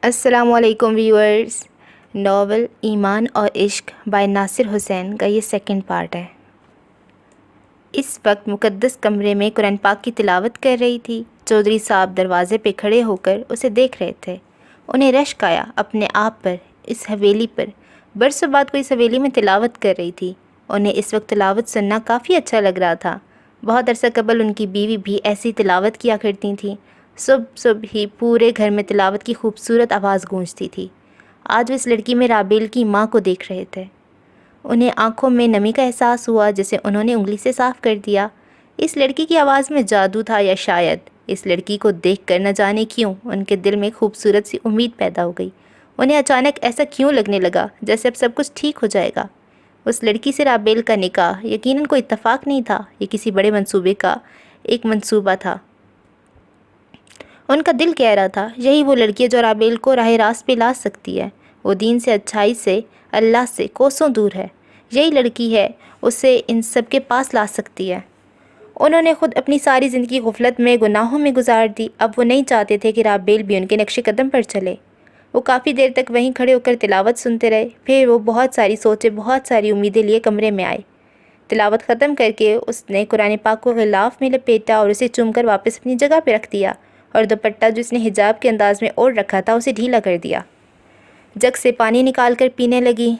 السلام علیکم viewers. Novel ایمان اور عشق بائی ناصر حسین کا یہ سیکنڈ پارٹ ہے۔ اس وقت مقدس کمرے میں قرآن پاک کی تلاوت کر رہی تھی۔ چودھری صاحب دروازے پہ کھڑے ہو کر اسے دیکھ رہے تھے۔ انہیں رشک آیا اپنے آپ پر، اس حویلی پر۔ برسوں بعد کوئی اس حویلی میں تلاوت کر رہی تھی۔ انہیں اس وقت تلاوت سننا کافی اچھا لگ رہا تھا۔ بہت عرصہ قبل ان کی بیوی بھی ایسی تلاوت کیا کرتی تھیں۔ صبح صبح ہی پورے گھر میں تلاوت کی خوبصورت آواز گونجتی تھی۔ آج وہ اس لڑکی میں رابیل کی ماں کو دیکھ رہے تھے۔ انہیں آنکھوں میں نمی کا احساس ہوا جسے انہوں نے انگلی سے صاف کر دیا۔ اس لڑکی کی آواز میں جادو تھا، یا شاید اس لڑکی کو دیکھ کر نہ جانے کیوں ان کے دل میں خوبصورت سی امید پیدا ہو گئی۔ انہیں اچانک ایسا کیوں لگنے لگا جیسے اب سب کچھ ٹھیک ہو جائے گا۔ اس لڑکی سے رابیل کا نکاح یقیناً کوئی اتفاق نہیں تھا، یہ کسی بڑے منصوبے کا ایک منصوبہ تھا۔ ان کا دل کہہ رہا تھا یہی وہ لڑکی ہے جو رابیل کو راہ راست پہ لا سکتی ہے۔ وہ دین سے، اچھائی سے، اللہ سے کوسوں دور ہے۔ یہی لڑکی ہے اسے ان سب کے پاس لا سکتی ہے۔ انہوں نے خود اپنی ساری زندگی غفلت میں، گناہوں میں گزار دی۔ اب وہ نہیں چاہتے تھے کہ رابیل بھی ان کے نقش قدم پر چلے۔ وہ کافی دیر تک وہیں کھڑے ہو کر تلاوت سنتے رہے۔ پھر وہ بہت ساری سوچیں، بہت ساری امیدیں لیے کمرے میں آئے۔ تلاوت ختم کر کے اس نے قرآن پاک کو غلاف میں لپیٹا اور اسے چوم کر واپس اپنی جگہ پہ رکھ دیا، اور دوپٹہ جو اس نے حجاب کے انداز میں اوڑھ رکھا تھا اسے ڈھیلا کر دیا۔ جگ سے پانی نکال کر پینے لگی۔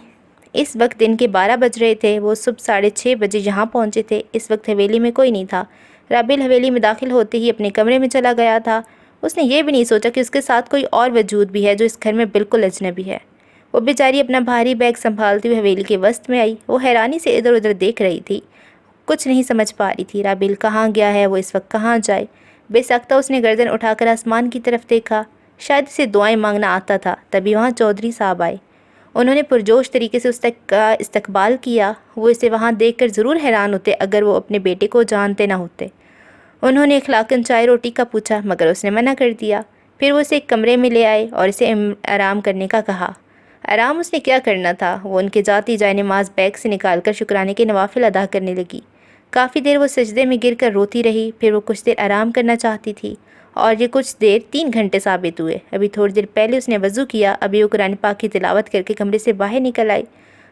اس وقت دن کے 12 بج رہے تھے۔ وہ صبح 6:30 بجے یہاں پہنچے تھے۔ اس وقت حویلی میں کوئی نہیں تھا۔ رابیل حویلی میں داخل ہوتے ہی اپنے کمرے میں چلا گیا تھا۔ اس نے یہ بھی نہیں سوچا کہ اس کے ساتھ کوئی اور وجود بھی ہے جو اس گھر میں بالکل اجنبی ہے۔ وہ بیچاری اپنا بھاری بیگ سنبھالتی ہوئی حویلی کے وسط میں آئی۔ وہ حیرانی سے ادھر ادھر دیکھ رہی تھی، کچھ نہیں سمجھ پا رہی تھی رابیل کہاں گیا ہے، وہ اس وقت کہاں جائے۔ بے ساختہ اس نے گردن اٹھا کر آسمان کی طرف دیکھا۔ شاید اسے دعائیں مانگنا آتا تھا۔ تبھی وہاں چودھری صاحب آئے۔ انہوں نے پرجوش طریقے سے اس کا استقبال کیا۔ وہ اسے وہاں دیکھ کر ضرور حیران ہوتے اگر وہ اپنے بیٹے کو جانتے نہ ہوتے۔ انہوں نے اخلاقاً چائے روٹی کا پوچھا، مگر اس نے منع کر دیا۔ پھر وہ اسے ایک کمرے میں لے آئے اور اسے آرام کرنے کا کہا۔ آرام اس نے کیا کرنا تھا، وہ ان کے ذاتی جائے نماز بیگ سے نکال کر شکرانے کے نوافل ادا کرنے لگی۔ کافی دیر وہ سجدے میں گر کر روتی رہی۔ پھر وہ کچھ دیر آرام کرنا چاہتی تھی، اور یہ کچھ دیر 3 گھنٹے ثابت ہوئے۔ ابھی تھوڑی دیر پہلے اس نے وضو کیا، ابھی وہ قرآن پاک کی تلاوت کر کے کمرے سے باہر نکل آئی۔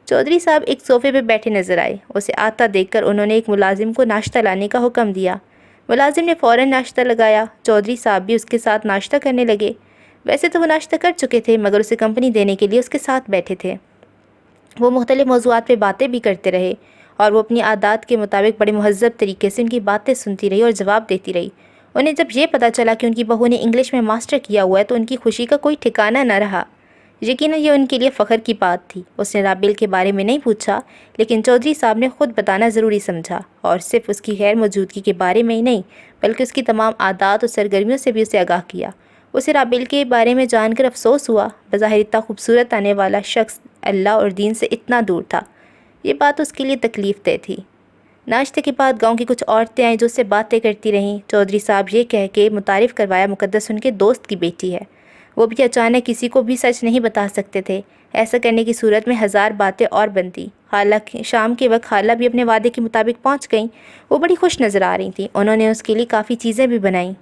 چودھری صاحب ایک صوفے پہ بیٹھے نظر آئے۔ اسے آتا دیکھ کر انہوں نے ایک ملازم کو ناشتہ لانے کا حکم دیا۔ ملازم نے فوراً ناشتہ لگایا۔ چودھری صاحب بھی اس کے ساتھ ناشتہ کرنے لگے۔ ویسے تو وہ ناشتہ کر چکے تھے، مگر اسے کمپنی دینے کے لیے اس کے ساتھ بیٹھے تھے۔ وہ مختلف موضوعات پہ باتیں بھی کرتے رہے، اور وہ اپنی عادات کے مطابق بڑے مہذب طریقے سے ان کی باتیں سنتی رہی اور جواب دیتی رہی۔ انہیں جب یہ پتہ چلا کہ ان کی بہو نے انگلش میں ماسٹر کیا ہوا ہے تو ان کی خوشی کا کوئی ٹھکانہ نہ رہا۔ یقیناً یہ ان کے لیے فخر کی بات تھی۔ اس نے رابیل کے بارے میں نہیں پوچھا، لیکن چودھری صاحب نے خود بتانا ضروری سمجھا، اور صرف اس کی غیر موجودگی کے بارے میں ہی نہیں بلکہ اس کی تمام عادات اور سرگرمیوں سے بھی اسے آگاہ کیا۔ اسے رابیل کے بارے میں جان کر افسوس ہوا۔ بظاہر اتنا خوبصورت آنے والا شخص اللہ اور دین سے اتنا دور تھا۔ یہ بات اس کے لیے تکلیف دہ تھی۔ ناشتے کے بعد گاؤں کی کچھ عورتیں آئیں جو اس سے باتیں کرتی رہیں۔ چودھری صاحب یہ کہہ کے متعارف کروایا مقدس ان کے دوست کی بیٹی ہے۔ وہ بھی اچانک کسی کو بھی سچ نہیں بتا سکتے تھے۔ ایسا کرنے کی صورت میں 1000 باتیں اور بنتی۔ حالانکہ شام کے وقت خالہ بھی اپنے وعدے کے مطابق پہنچ گئیں۔ وہ بڑی خوش نظر آ رہی تھیں۔ انہوں نے اس کے لیے کافی چیزیں بھی بنائیں۔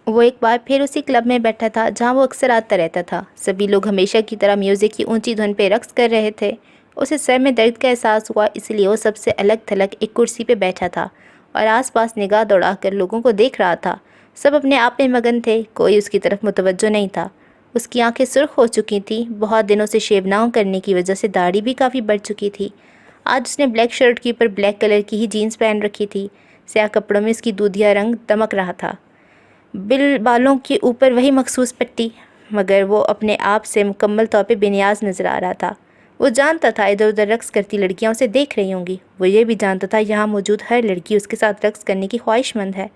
وہ ایک بار پھر اسی کلب میں بیٹھا تھا جہاں وہ اکثر آتا رہتا تھا۔ سبھی لوگ ہمیشہ کی طرح میوزک کی اونچی دھن پہ رقص کر رہے تھے۔ اسے سر میں درد کا احساس ہوا، اس لیے وہ سب سے الگ تھلگ ایک کرسی پہ بیٹھا تھا اور آس پاس نگاہ دوڑا کر لوگوں کو دیکھ رہا تھا۔ سب اپنے آپ میں مگن تھے، کوئی اس کی طرف متوجہ نہیں تھا۔ اس کی آنکھیں سرخ ہو چکی تھیں، بہت دنوں سے شیو نہ کرنے کی وجہ سے داڑھی بھی کافی بڑھ چکی تھی۔ آج اس نے بلیک شرٹ کے اوپر بلیک کلر کی ہی جینز پہن رکھی تھی۔ سیاہ کپڑوں میں اس کی دودھیا رنگ دمک رہا تھا۔ بالوں کے اوپر وہی مخصوص پٹی، مگر وہ اپنے آپ سے مکمل طور پہ بے نیاز نظر آ رہا تھا۔ وہ جانتا تھا ادھر ادھر رقص کرتی لڑکیاں اسے دیکھ رہی ہوں گی۔ وہ یہ بھی جانتا تھا یہاں موجود ہر لڑکی اس کے ساتھ رقص کرنے کی خواہش مند ہے،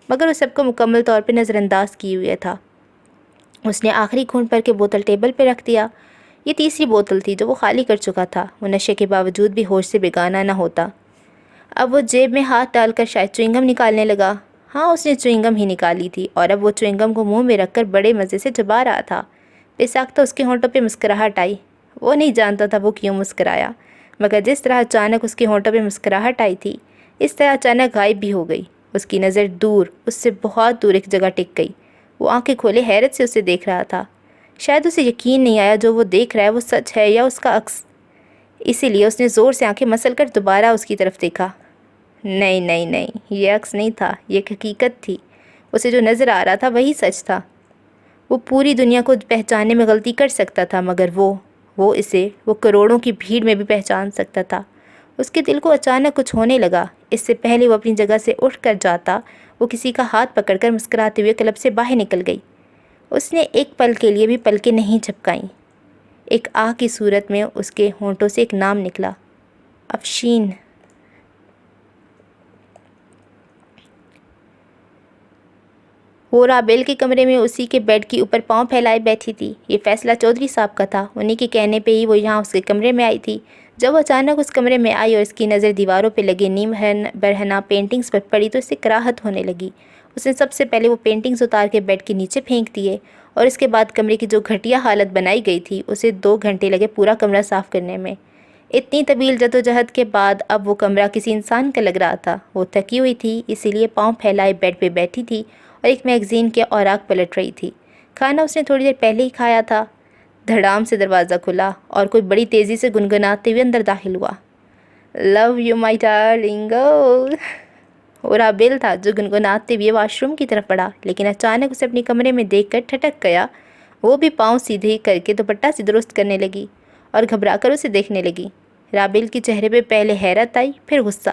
مگر وہ سب کو مکمل طور پہ نظر انداز کیے ہوئے تھا۔ اس نے آخری گھونٹ بھر کے بوتل ٹیبل پہ رکھ دیا۔ یہ تیسری بوتل تھی جو وہ خالی کر چکا تھا۔ وہ نشے کے باوجود بھی ہوش سے بیگانہ نہ ہوتا۔ اب وہ جیب میں ہاتھ ڈال کر شاید چوئنگم نکالنے لگا۔ ہاں، اس نے چوئنگم ہی نکالی تھی، اور اب وہ چوئنگم کو منہ میں رکھ کر بڑے مزے سے چبا رہا تھا۔ بے ساختہ اس کے ہونٹوں پہ مسکراہٹ آئی۔ وہ نہیں جانتا تھا وہ کیوں مسکرایا، مگر جس طرح اچانک اس کے ہونٹوں پہ مسکراہٹ آئی تھی، اس طرح اچانک غائب بھی ہو گئی۔ اس کی نظر دور، اس سے بہت دور ایک جگہ ٹک گئی۔ وہ آنکھیں کھولے حیرت سے اسے دیکھ رہا تھا۔ شاید اسے یقین نہیں آیا جو وہ دیکھ رہا ہے وہ سچ ہے یا اس کا عکس، اسی لیے اس نے زور سے آنکھیں مسل کر دوبارہ اس کی طرف دیکھا۔ نہیں نہیں نہیں، یہ عکس نہیں تھا، یہ ایک حقیقت تھی۔ اسے جو نظر آ رہا تھا وہی سچ تھا۔ وہ پوری دنیا کو پہچاننے میں غلطی کر سکتا تھا، مگر وہ اسے کروڑوں کی بھیڑ میں بھی پہچان سکتا تھا۔ اس کے دل کو اچانک کچھ ہونے لگا۔ اس سے پہلے وہ اپنی جگہ سے اٹھ کر جاتا، وہ کسی کا ہاتھ پکڑ کر مسکراتے ہوئے کلب سے باہر نکل گئی۔ اس نے ایک پل کے لیے بھی پلکیں نہیں جھپکائیں۔ ایک آہ کی صورت میں اس کے ہونٹوں سے ایک نام نکلا، افشین۔ وہ رابیل کے کمرے میں اسی کے بیڈ کے اوپر پاؤں پھیلائے بیٹھی تھی۔ یہ فیصلہ چودھری صاحب کا تھا، انہی کے کہنے پہ ہی وہ یہاں اس کے کمرے میں آئی تھی۔ جب وہ اچانک اس کمرے میں آئی اور اس کی نظر دیواروں پہ لگے نیم برہنہ پینٹنگز پر پڑی تو اس سے کراہت ہونے لگی۔ اس نے سب سے پہلے وہ پینٹنگز اتار کے بیڈ کے نیچے پھینک دیے اور اس کے بعد کمرے کی جو گھٹیا حالت بنائی گئی تھی اسے 2 گھنٹے لگے پورا کمرہ صاف کرنے میں۔ اتنی طویل جدوجہد کے بعد اب وہ کمرہ کسی انسان کا لگ رہا تھا۔ وہ تھکی ہوئی تھی، اسی لیے پاؤں پھیلائے بیڈ پہ بیٹھی تھی اور ایک میگزین کے اوراق پلٹ رہی تھی۔ کھانا اس نے تھوڑی دیر پہلے ہی کھایا تھا۔ دھڑام سے دروازہ کھلا اور کوئی بڑی تیزی سے گنگناتے ہوئے اندر داخل ہوا۔ Love you my darling. اور رابیل تھا جو گنگناتے ہوئے واش روم کی طرف بڑھا، لیکن اچانک اسے اپنے کمرے میں دیکھ کر ٹھٹک گیا۔ وہ بھی پاؤں سیدھے کر کے دوپٹہ سے درست کرنے لگی اور گھبرا کر اسے دیکھنے لگی۔ رابیل کے چہرے پہ پہلے حیرت آئی، پھر غصہ۔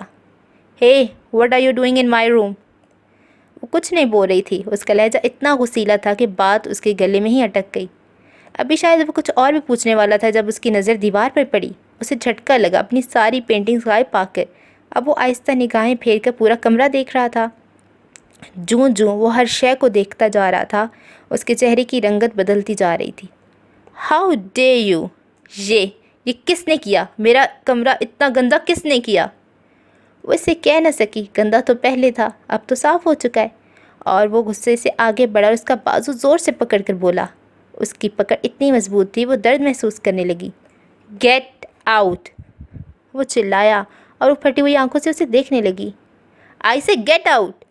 ہے what are you doing in my room? وہ کچھ نہیں بول رہی تھی، اس کا لہجہ اتنا غصیلا تھا کہ بات اس کے گلے میں ہی اٹک گئی۔ ابھی شاید وہ کچھ اور بھی پوچھنے والا تھا جب اس کی نظر دیوار پر پڑی۔ اسے جھٹکا لگا، اپنی ساری پینٹنگز غائب پا کر اب وہ آہستہ نگاہیں پھیر کر پورا کمرہ دیکھ رہا تھا۔ جوں وہ ہر شے کو دیکھتا جا رہا تھا اس کے چہرے کی رنگت بدلتی جا رہی تھی۔ How day you! یہ کس نے کیا؟ میرا کمرہ اتنا گندا کس نے کیا؟ وہ اسے کہہ نہ سکی، گندا تو پہلے تھا، اب تو صاف ہو چکا ہے۔ اور وہ غصے سے آگے بڑھا اور اس کا بازو زور سے پکڑ کر بولا۔ اس کی پکڑ اتنی مضبوط تھی وہ درد محسوس کرنے لگی۔ Get out! وہ چلایا اور وہ پھٹی ہوئی آنکھوں سے اسے دیکھنے لگی۔ آئی سے گیٹ آؤٹ!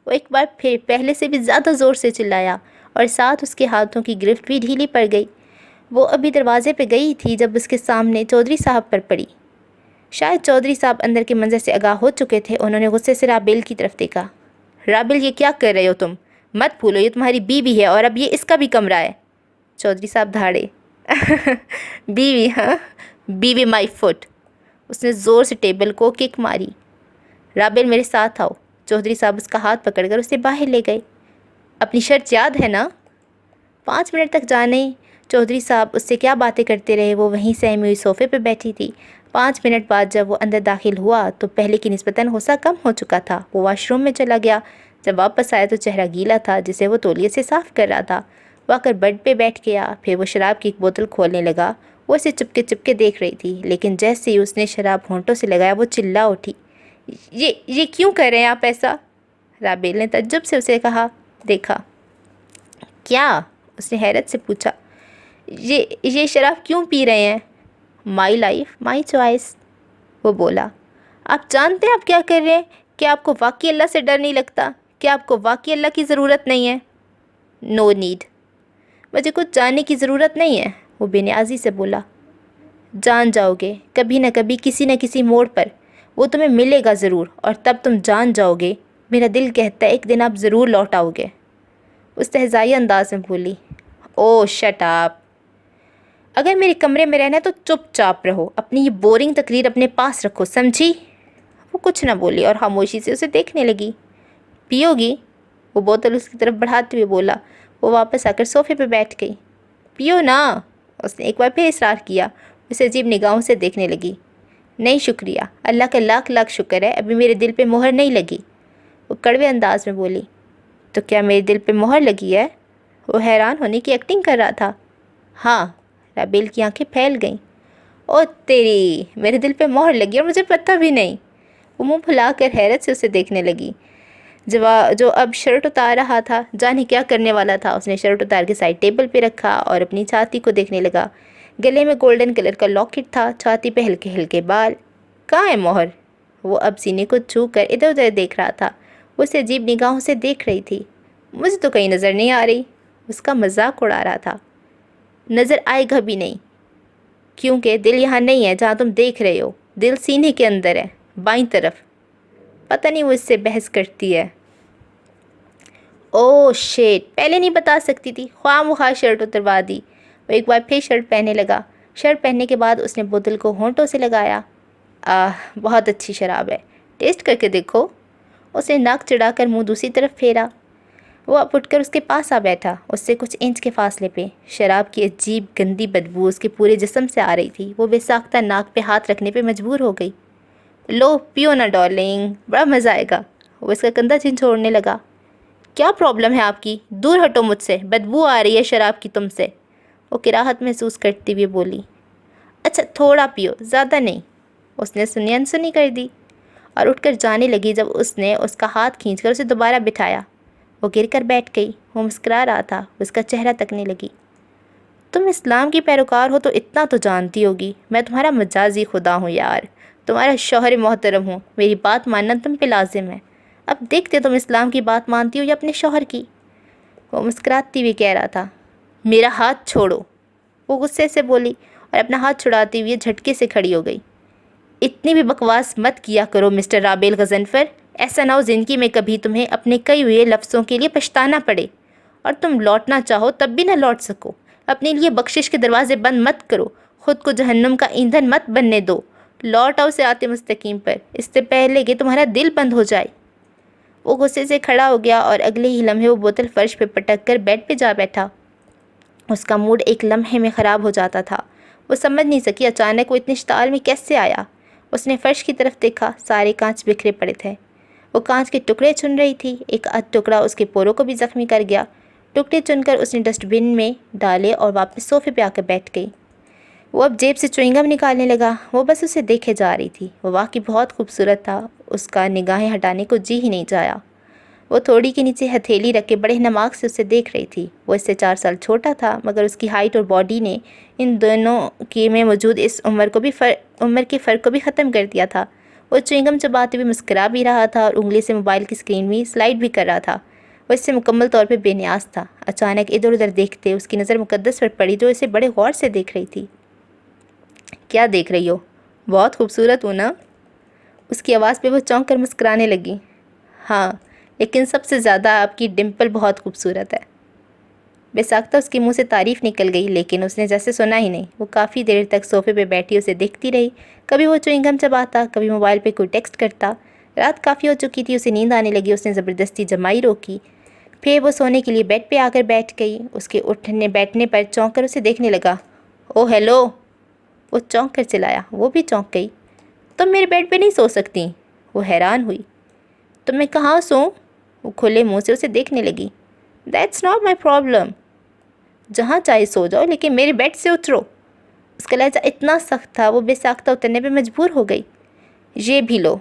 وہ ایک بار پھر پہلے سے بھی زیادہ زور سے چلایا اور ساتھ اس کے ہاتھوں کی گرفت بھی ڈھیلی پڑ گئی۔ وہ ابھی دروازے پہ گئی تھی جب اس کے سامنے چودھری صاحب پر پڑی۔ شاید چودھری صاحب اندر کے منظر سے آگاہ ہو چکے تھے۔ انہوں نے غصے سے رابیل کی طرف دیکھا۔ رابیل، یہ کیا کر رہے ہو تم؟ مت بھولو یہ تمہاری بیوی ہے اور اب یہ اس کا بھی کمرہ ہے۔ چودھری صاحب دھاڑے۔ بیوی؟ ہاں، بیوی مائی فٹ! اس نے زور سے ٹیبل کو کک ماری۔ رابیل میرے ساتھ آؤ۔ چودھری صاحب اس کا ہاتھ پکڑ کر اسے باہر لے گئے۔ اپنی شرط یاد ہے نا؟ 5 منٹ تک جانے چودھری صاحب اس سے کیا باتیں کرتے رہے۔ وہ وہیں سہمی ہوئی صوفے پہ بیٹھی تھی۔ 5 منٹ بعد جب وہ اندر داخل ہوا تو پہلے کی نسبتاً غصہ کم ہو چکا تھا۔ وہ واش روم میں چلا گیا۔ جب واپس آیا تو چہرہ گیلا تھا جسے وہ تولیے سے صاف کر رہا تھا۔ وہ آ کر بیڈ پہ بیٹھ گیا۔ پھر وہ شراب کی ایک بوتل کھولنے لگا۔ وہ اسے چپکے دیکھ رہی تھی، لیکن جیسے ہی اس نے شراب ہونٹوں سے لگایا وہ چلا اٹھی۔ یہ کیوں کر رہے ہیں آپ ایسا؟ رابیل نے تعجب سے اسے دیکھا۔ کیا؟ اس نے حیرت سے پوچھا۔ یہ شراب کیوں پی رہے ہیں؟ مائی لائف مائی چوائس، وہ بولا۔ آپ جانتے ہیں آپ کیا کر رہے ہیں؟ کیا آپ کو واقعی اللہ سے ڈر نہیں لگتا؟ کیا آپ کو واقعی اللہ کی ضرورت نہیں ہے؟ نو نیڈ، مجھے کچھ جاننے کی ضرورت نہیں ہے، وہ بے نیازی سے بولا۔ جان جاؤ گے کبھی نہ کبھی، کسی نہ کسی موڑ پر وہ تمہیں ملے گا ضرور، اور تب تم جان جاؤ گے، میرا دل کہتا ہے ایک دن آپ ضرور لوٹ آؤ گے۔ استہزائی انداز میں بولی۔ او شٹ اپ! اگر میرے کمرے میں رہنا ہے تو چپ چاپ رہو، اپنی یہ بورنگ تقریر اپنے پاس رکھو، سمجھی؟ وہ کچھ نہ بولی اور خاموشی سے اسے دیکھنے لگی۔ پیو گی؟ وہ بوتل اس کی طرف بڑھاتے ہوئے بولا۔ وہ واپس آ کر صوفے پہ بیٹھ گئی۔ پیو نا، اس نے ایک بار پھر اصرار کیا۔ اسے عجیب نگاہوں سے دیکھنے لگی۔ نہیں شکریہ، اللہ کا لاکھ لاکھ شکر ہے، ابھی میرے دل پہ مہر نہیں لگی، وہ کڑوے انداز میں بولی۔ تو کیا میرے دل پہ مہر لگی ہے؟ وہ حیران ہونے کی ایکٹنگ کر رہا تھا۔ ہاں، رابیل کی آنکھیں پھیل گئیں۔ او تیری، میرے دل پہ مہر لگی اور مجھے پتہ بھی نہیں۔ وہ منہ پھلا کر حیرت سے اسے دیکھنے لگی۔ جو اب شرٹ اتار رہا تھا، جانے کیا کرنے والا تھا۔ اس نے شرٹ اتار کے سائڈ ٹیبل پہ رکھا اور اپنی چھاتی کو دیکھنے لگا۔ گلے میں گولڈن کلر کا لاکٹ تھا، چھاتی پہ ہلکے ہلکے بال۔ کہاں ہے مہر؟ وہ اب سینے کو چھو کر ادھر ادھر دیکھ رہا تھا۔ وہ اسے عجیب نگاہوں سے دیکھ رہی تھی۔ مجھے تو کہیں نظر نہیں آ رہی۔ اس کا مذاق اڑا رہا تھا۔ نظر آئے گا بھی نہیں، کیونکہ دل یہاں نہیں ہے جہاں تم دیکھ رہے ہو، دل سینے کے اندر ہے، بائیں طرف۔ پتہ نہیں وہ اس سے بحث کرتی ہے۔ اوہ شیٹ، پہلے نہیں بتا سکتی تھی، خواہ مخواہ شرٹ اتروا دی۔ وہ ایک بار پھر شرٹ پہننے لگا۔ شرٹ پہننے کے بعد اس نے بوتل کو ہونٹوں سے لگایا۔ بہت اچھی شراب ہے، ٹیسٹ کر کے دیکھو۔ اس نے ناک چڑھا کر منہ دوسری طرف پھیرا۔ وہ اب اٹھ کر اس کے پاس آ بیٹھا، اس سے کچھ انچ کے فاصلے پہ۔ شراب کی عجیب گندی بدبو اس کے پورے جسم سے آ رہی تھی۔ وہ بے ساختہ ناک پہ ہاتھ رکھنے پہ مجبور ہو گئی۔ لو پیو نا ڈارلنگ، بڑا مزہ آئے گا۔ وہ اس کا کندھا جھنجھوڑنے لگا۔ کیا پرابلم ہے آپ کی؟ دور ہٹو مجھ سے، بدبو آ رہی ہے شراب کی تم سے۔ وہ کراہت محسوس کرتی ہوئے بولی۔ اچھا تھوڑا پیو، زیادہ نہیں۔ اس نے سنی انسنی کر دی اور اٹھ کر جانے لگی جب اس نے اس کا ہاتھ کھینچ کر اسے دوبارہ بٹھایا۔ وہ گر کر بیٹھ گئی۔ وہ مسکرا رہا تھا، اس کا چہرہ تکنے لگی۔ تم اسلام کی پیروکار ہو تو اتنا تو جانتی ہوگی، میں تمہارا مجازی خدا ہوں یار، تمہارا شوہر محترم ہوں، میری بات ماننا تم پہ لازم ہے۔ اب دیکھتے تم اسلام کی بات مانتی ہو یا اپنے شوہر کی۔ وہ مسکراتی ہوئے کہہ رہا تھا۔ میرا ہاتھ چھوڑو، وہ غصے سے بولی اور اپنا ہاتھ چھڑاتے ہوئے جھٹکے سے کھڑی ہو گئی۔ اتنی بھی بکواس مت کیا کرو مسٹر رابیل غضنفر، ایسا نہ ہو زندگی میں کبھی تمہیں اپنے کئی ہوئے لفظوں کے لیے پچھتانا پڑے، اور تم لوٹنا چاہو تب بھی نہ لوٹ سکو۔ اپنے لیے بخشش کے دروازے بند مت کرو، خود کو جہنم کا ایندھن مت بننے دو۔ لوٹ آؤ صراط مستقیم پر، اس سے پہلے کہ تمہارا دل بند ہو جائے۔ وہ غصے سے کھڑا ہو گیا اور اگلے ہی لمحے وہ بوتل فرش پہ پٹک کر بیڈ پہ جا بیٹھا۔ اس کا موڈ ایک لمحے میں خراب ہو جاتا تھا۔ وہ سمجھ نہیں سکی اچانک وہ اتنے اشتعال میں کیسے آیا۔ اس نے فرش کی طرف دیکھا، سارے کانچ بکھرے پڑے تھے۔ وہ کانچ کے ٹکڑے چن رہی تھی، ایک ٹکڑا اس کے پوروں کو بھی زخمی کر گیا۔ ٹکڑے چن کر اس نے ڈسٹ بن میں ڈالے اور واپس صوفے پہ آ کر بیٹھ گئی۔ وہ اب جیب سے چوئنگم نکالنے لگا۔ وہ بس اسے دیکھے جا رہی تھی۔ وہ واقعی بہت خوبصورت تھا، اس کا نگاہیں ہٹانے کو جی ہی نہیں چاہا۔ وہ تھوڑی کے نیچے ہتھیلی رکھ کے بڑے نماک سے اسے دیکھ رہی تھی۔ وہ اس سے 4 سال چھوٹا تھا، مگر اس کی ہائٹ اور باڈی نے ان دونوں کے میں موجود اس عمر کے فرق کو بھی ختم کر دیا تھا۔ وہ چوئنگم چباتے ہوئے مسکرا بھی رہا تھا اور انگلی سے موبائل کی اسکرین میں سلائڈ بھی کر رہا تھا۔ وہ اس سے مکمل طور پہ بے نیاز تھا۔ اچانک ادھر ادھر دیکھتے اس کی نظر مقدس پر پڑی، جو اسے بڑے غور سے دیکھ رہی تھی۔ کیا دیکھ رہی ہو؟ بہت خوبصورت ہوں نا؟ اس کی آواز پہ وہ چونک کر مسکرانے لگی۔ ہاں، لیکن سب سے زیادہ آپ کی ڈمپل بہت خوبصورت ہے۔ بے ساختہ اس کے منہ سے تعریف نکل گئی، لیکن اس نے جیسے سنا ہی نہیں۔ وہ کافی دیر تک صوفے پہ بیٹھی اسے دیکھتی رہی۔ کبھی وہ چوئنگم چباتا، کبھی موبائل پہ کوئی ٹیکسٹ کرتا۔ رات کافی ہو چکی تھی، اسے نیند آنے لگی۔ اس نے زبردستی جمائی روکی، پھر وہ سونے کے لیے بیڈ پہ آ کر بیٹھ گئی۔ اس کے اٹھنے بیٹھنے پر چونک کر اسے دیکھنے لگا۔ او ہیلو، وہ چونک کر چلایا۔ وہ بھی چونک گئی۔ تم میرے بیڈ پہ نہیں سو سکتی؟ وہ حیران ہوئی۔ تو میں کہاں سوں؟ وہ کھلے منہ سے اسے دیکھنے لگی۔ دیٹس ناٹ مائی پرابلم، جہاں چاہے سو جاؤ لیکن میرے بیڈ سے اترو۔ اس کا لہجہ اتنا سخت تھا، وہ بے ساختہ اترنے پہ مجبور ہو گئی۔ یہ بھی لو۔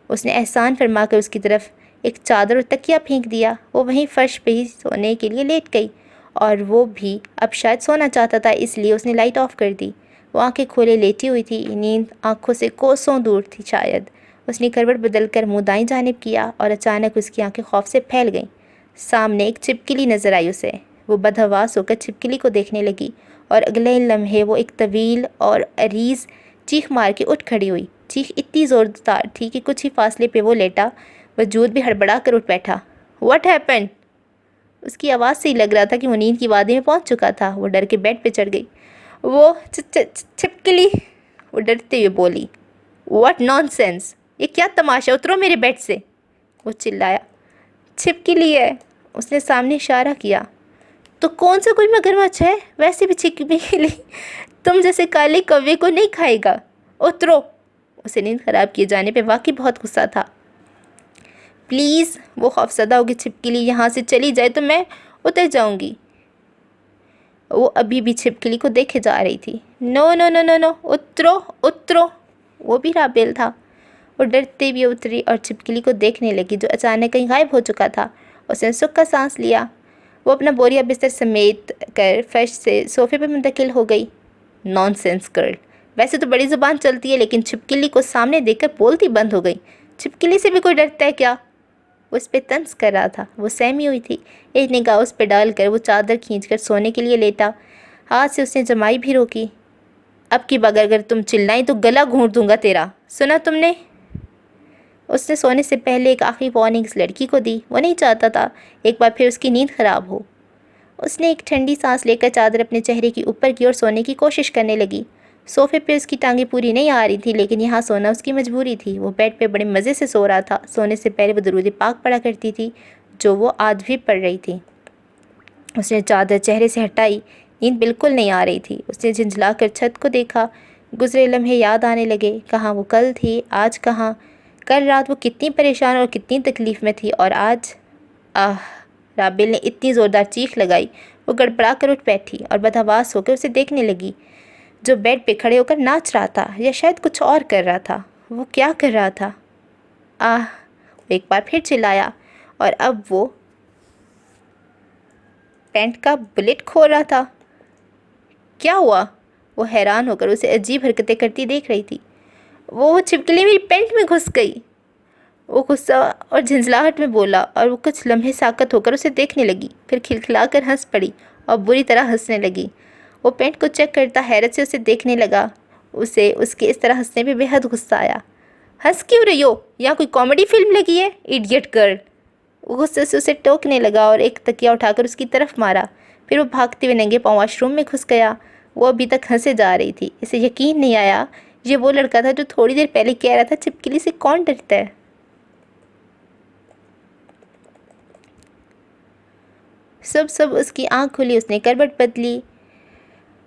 اس نے احسان فرما کر اس کی طرف ایک چادر اور تکیہ پھینک دیا۔ وہ وہیں فرش پہ ہی سونے کے لیے لیٹ گئی، اور وہ بھی اب شاید سونا چاہتا تھا، اس لیے اس نے لائٹ آف کر دی۔ وہ آنکھیں کھولے لیٹی ہوئی تھی، نیند آنکھوں سے کوسوں دور تھی شاید۔ اس نے کروٹ بدل کر منہ دائیں جانب کیا اور اچانک اس کی آنکھیں خوف سے پھیل گئیں۔ سامنے ایک چھپکلی نظر آئی اسے۔ وہ بدحواس ہو کر چھپکلی کو دیکھنے لگی، اور اگلے لمحے وہ ایک طویل اور عریض چیخ مار کے اٹھ کھڑی ہوئی۔ چیخ اتنی زوردار تھی کہ کچھ ہی فاصلے پہ وہ لیٹا وجود بھی ہڑبڑا کر اٹھ بیٹھا۔ What happened? اس کی آواز سے ہی لگ رہا تھا کہ وہ نیند کی وادی میں پہنچ چکا تھا۔ وہ ڈر کے بیڈ پہ چڑھ گئی۔ وہ چھپکلی، وہ ڈرتے ہوئے بولی۔ واٹ نان سینس، یہ کیا تماشا، اترو میرے بیڈ سے، وہ چلایا۔ چھپکلی ہے، اس نے سامنے اشارہ کیا۔ تو کون سا کوئی مگرمچھ ہے؟ ویسے بھی چھپکلی تم جیسے کالے کوے کو نہیں کھائے گا، اترو۔ اسے نیند خراب کیے جانے پہ واقعی بہت غصہ تھا۔ پلیز، وہ خوفزدہ ہوگی، چھپکلی یہاں سے چلی جائے تو میں اتر جاؤں گی۔ وہ ابھی بھی چھپکلی کو دیکھے جا رہی تھی۔ نو نو نو نو نو، اترو اترو۔ وہ بھی رابیل تھا۔ وہ ڈرتے ہوئے اتری اور چھپکلی کو دیکھنے لگی، جو اچانک کہیں غائب ہو چکا تھا۔ اس نے سکھ کا سانس لیا۔ وہ اپنا بوریا بستر سمیت کر فرش سے صوفے پہ منتقل ہو گئی۔ نان سینس گرل، ویسے تو بڑی زبان چلتی ہے، لیکن چھپکلی کو سامنے دیکھ کر بولتی بند ہو گئی۔ چھپکلی سے بھی کوئی ڈرتا ہے کیا؟ وہ اس پہ طنز کر رہا تھا۔ وہ سہمی ہوئی تھی۔ ایک نگاہ اس پہ ڈال کر وہ چادر کھینچ کر سونے کے لیے لیٹا۔ ہاتھ سے اس نے جمائی بھی روکی۔ اب کی بار اگر تم چلائیں تو گلا گھونٹ دوں گا تیرا، سنا تم نے؟ اس نے سونے سے پہلے ایک آخری وارننگ اس لڑکی کو دی۔ وہ نہیں چاہتا تھا ایک بار پھر اس کی نیند خراب ہو۔ اس نے ایک ٹھنڈی سانس لے کر چادر اپنے چہرے کی اوپر کی اور سونے کی کوشش کرنے لگی۔ صوفے پہ اس کی ٹانگیں پوری نہیں آ رہی تھیں، لیکن یہاں سونا اس کی مجبوری تھی۔ وہ بیڈ پہ بڑے مزے سے سو رہا تھا۔ سونے سے پہلے وہ درود پاک پڑھا کرتی تھی، جو وہ آج بھی پڑھ رہی تھی۔ اس نے چادر چہرے سے ہٹائی۔ نیند بالکل نہیں آ رہی تھی۔ اس نے جھنجھلا کر چھت کو دیکھا۔ گزرے لمحے یاد آنے لگے۔ کہاں وہ کل تھی، آج کہاں؟ کل رات وہ کتنی پریشان اور کتنی تکلیف میں تھی، اور آج رابل نے اتنی زوردار چیخ لگائی۔ وہ گڑبڑا کر اٹھ بیٹھی اور بدحواس ہو کر اسے دیکھنے لگی، جو بیڈ پہ کھڑے ہو کر ناچ رہا تھا یا شاید کچھ اور کر رہا تھا۔ وہ کیا کر رہا تھا؟ وہ ایک بار پھر چلایا، اور اب وہ پینٹ کا بلیٹ کھول رہا تھا۔ کیا ہوا؟ وہ حیران ہو کر اسے عجیب حرکتیں کرتی دیکھ رہی تھی۔ وہ چھپکلی میری پینٹ میں گھس گئی، وہ غصہ اور جھنجھلاہٹ میں بولا، اور وہ کچھ لمحے ساکت ہو کر اسے دیکھنے لگی، پھر کھلکھلا کر ہنس پڑی اور بری طرح ہنسنے لگی۔ وہ پینٹ کو چیک کرتا حیرت سے اسے دیکھنے لگا۔ اسے اس کے اس طرح ہنسنے پہ بے حد غصہ آیا۔ ہنس کیوں رہی ہو؟ یہاں کوئی کامیڈی فلم لگی ہے، ایڈیٹ گرل؟ وہ غصے سے اسے ٹوکنے لگا اور ایک تکیہ اٹھا کر اس کی طرف مارا۔ پھر وہ بھاگتے ہوئے ننگے پاؤں واش روم میں گھس گیا۔ وہ ابھی تک ہنسے جا رہی تھی۔ اسے یقین نہیں آیا یہ وہ لڑکا تھا جو تھوڑی دیر پہلے کہہ رہا تھا چھپکلی سے کون ڈرتا ہے۔ سب اس کی آنکھ کھلی۔ اس نے کروٹ بدلی۔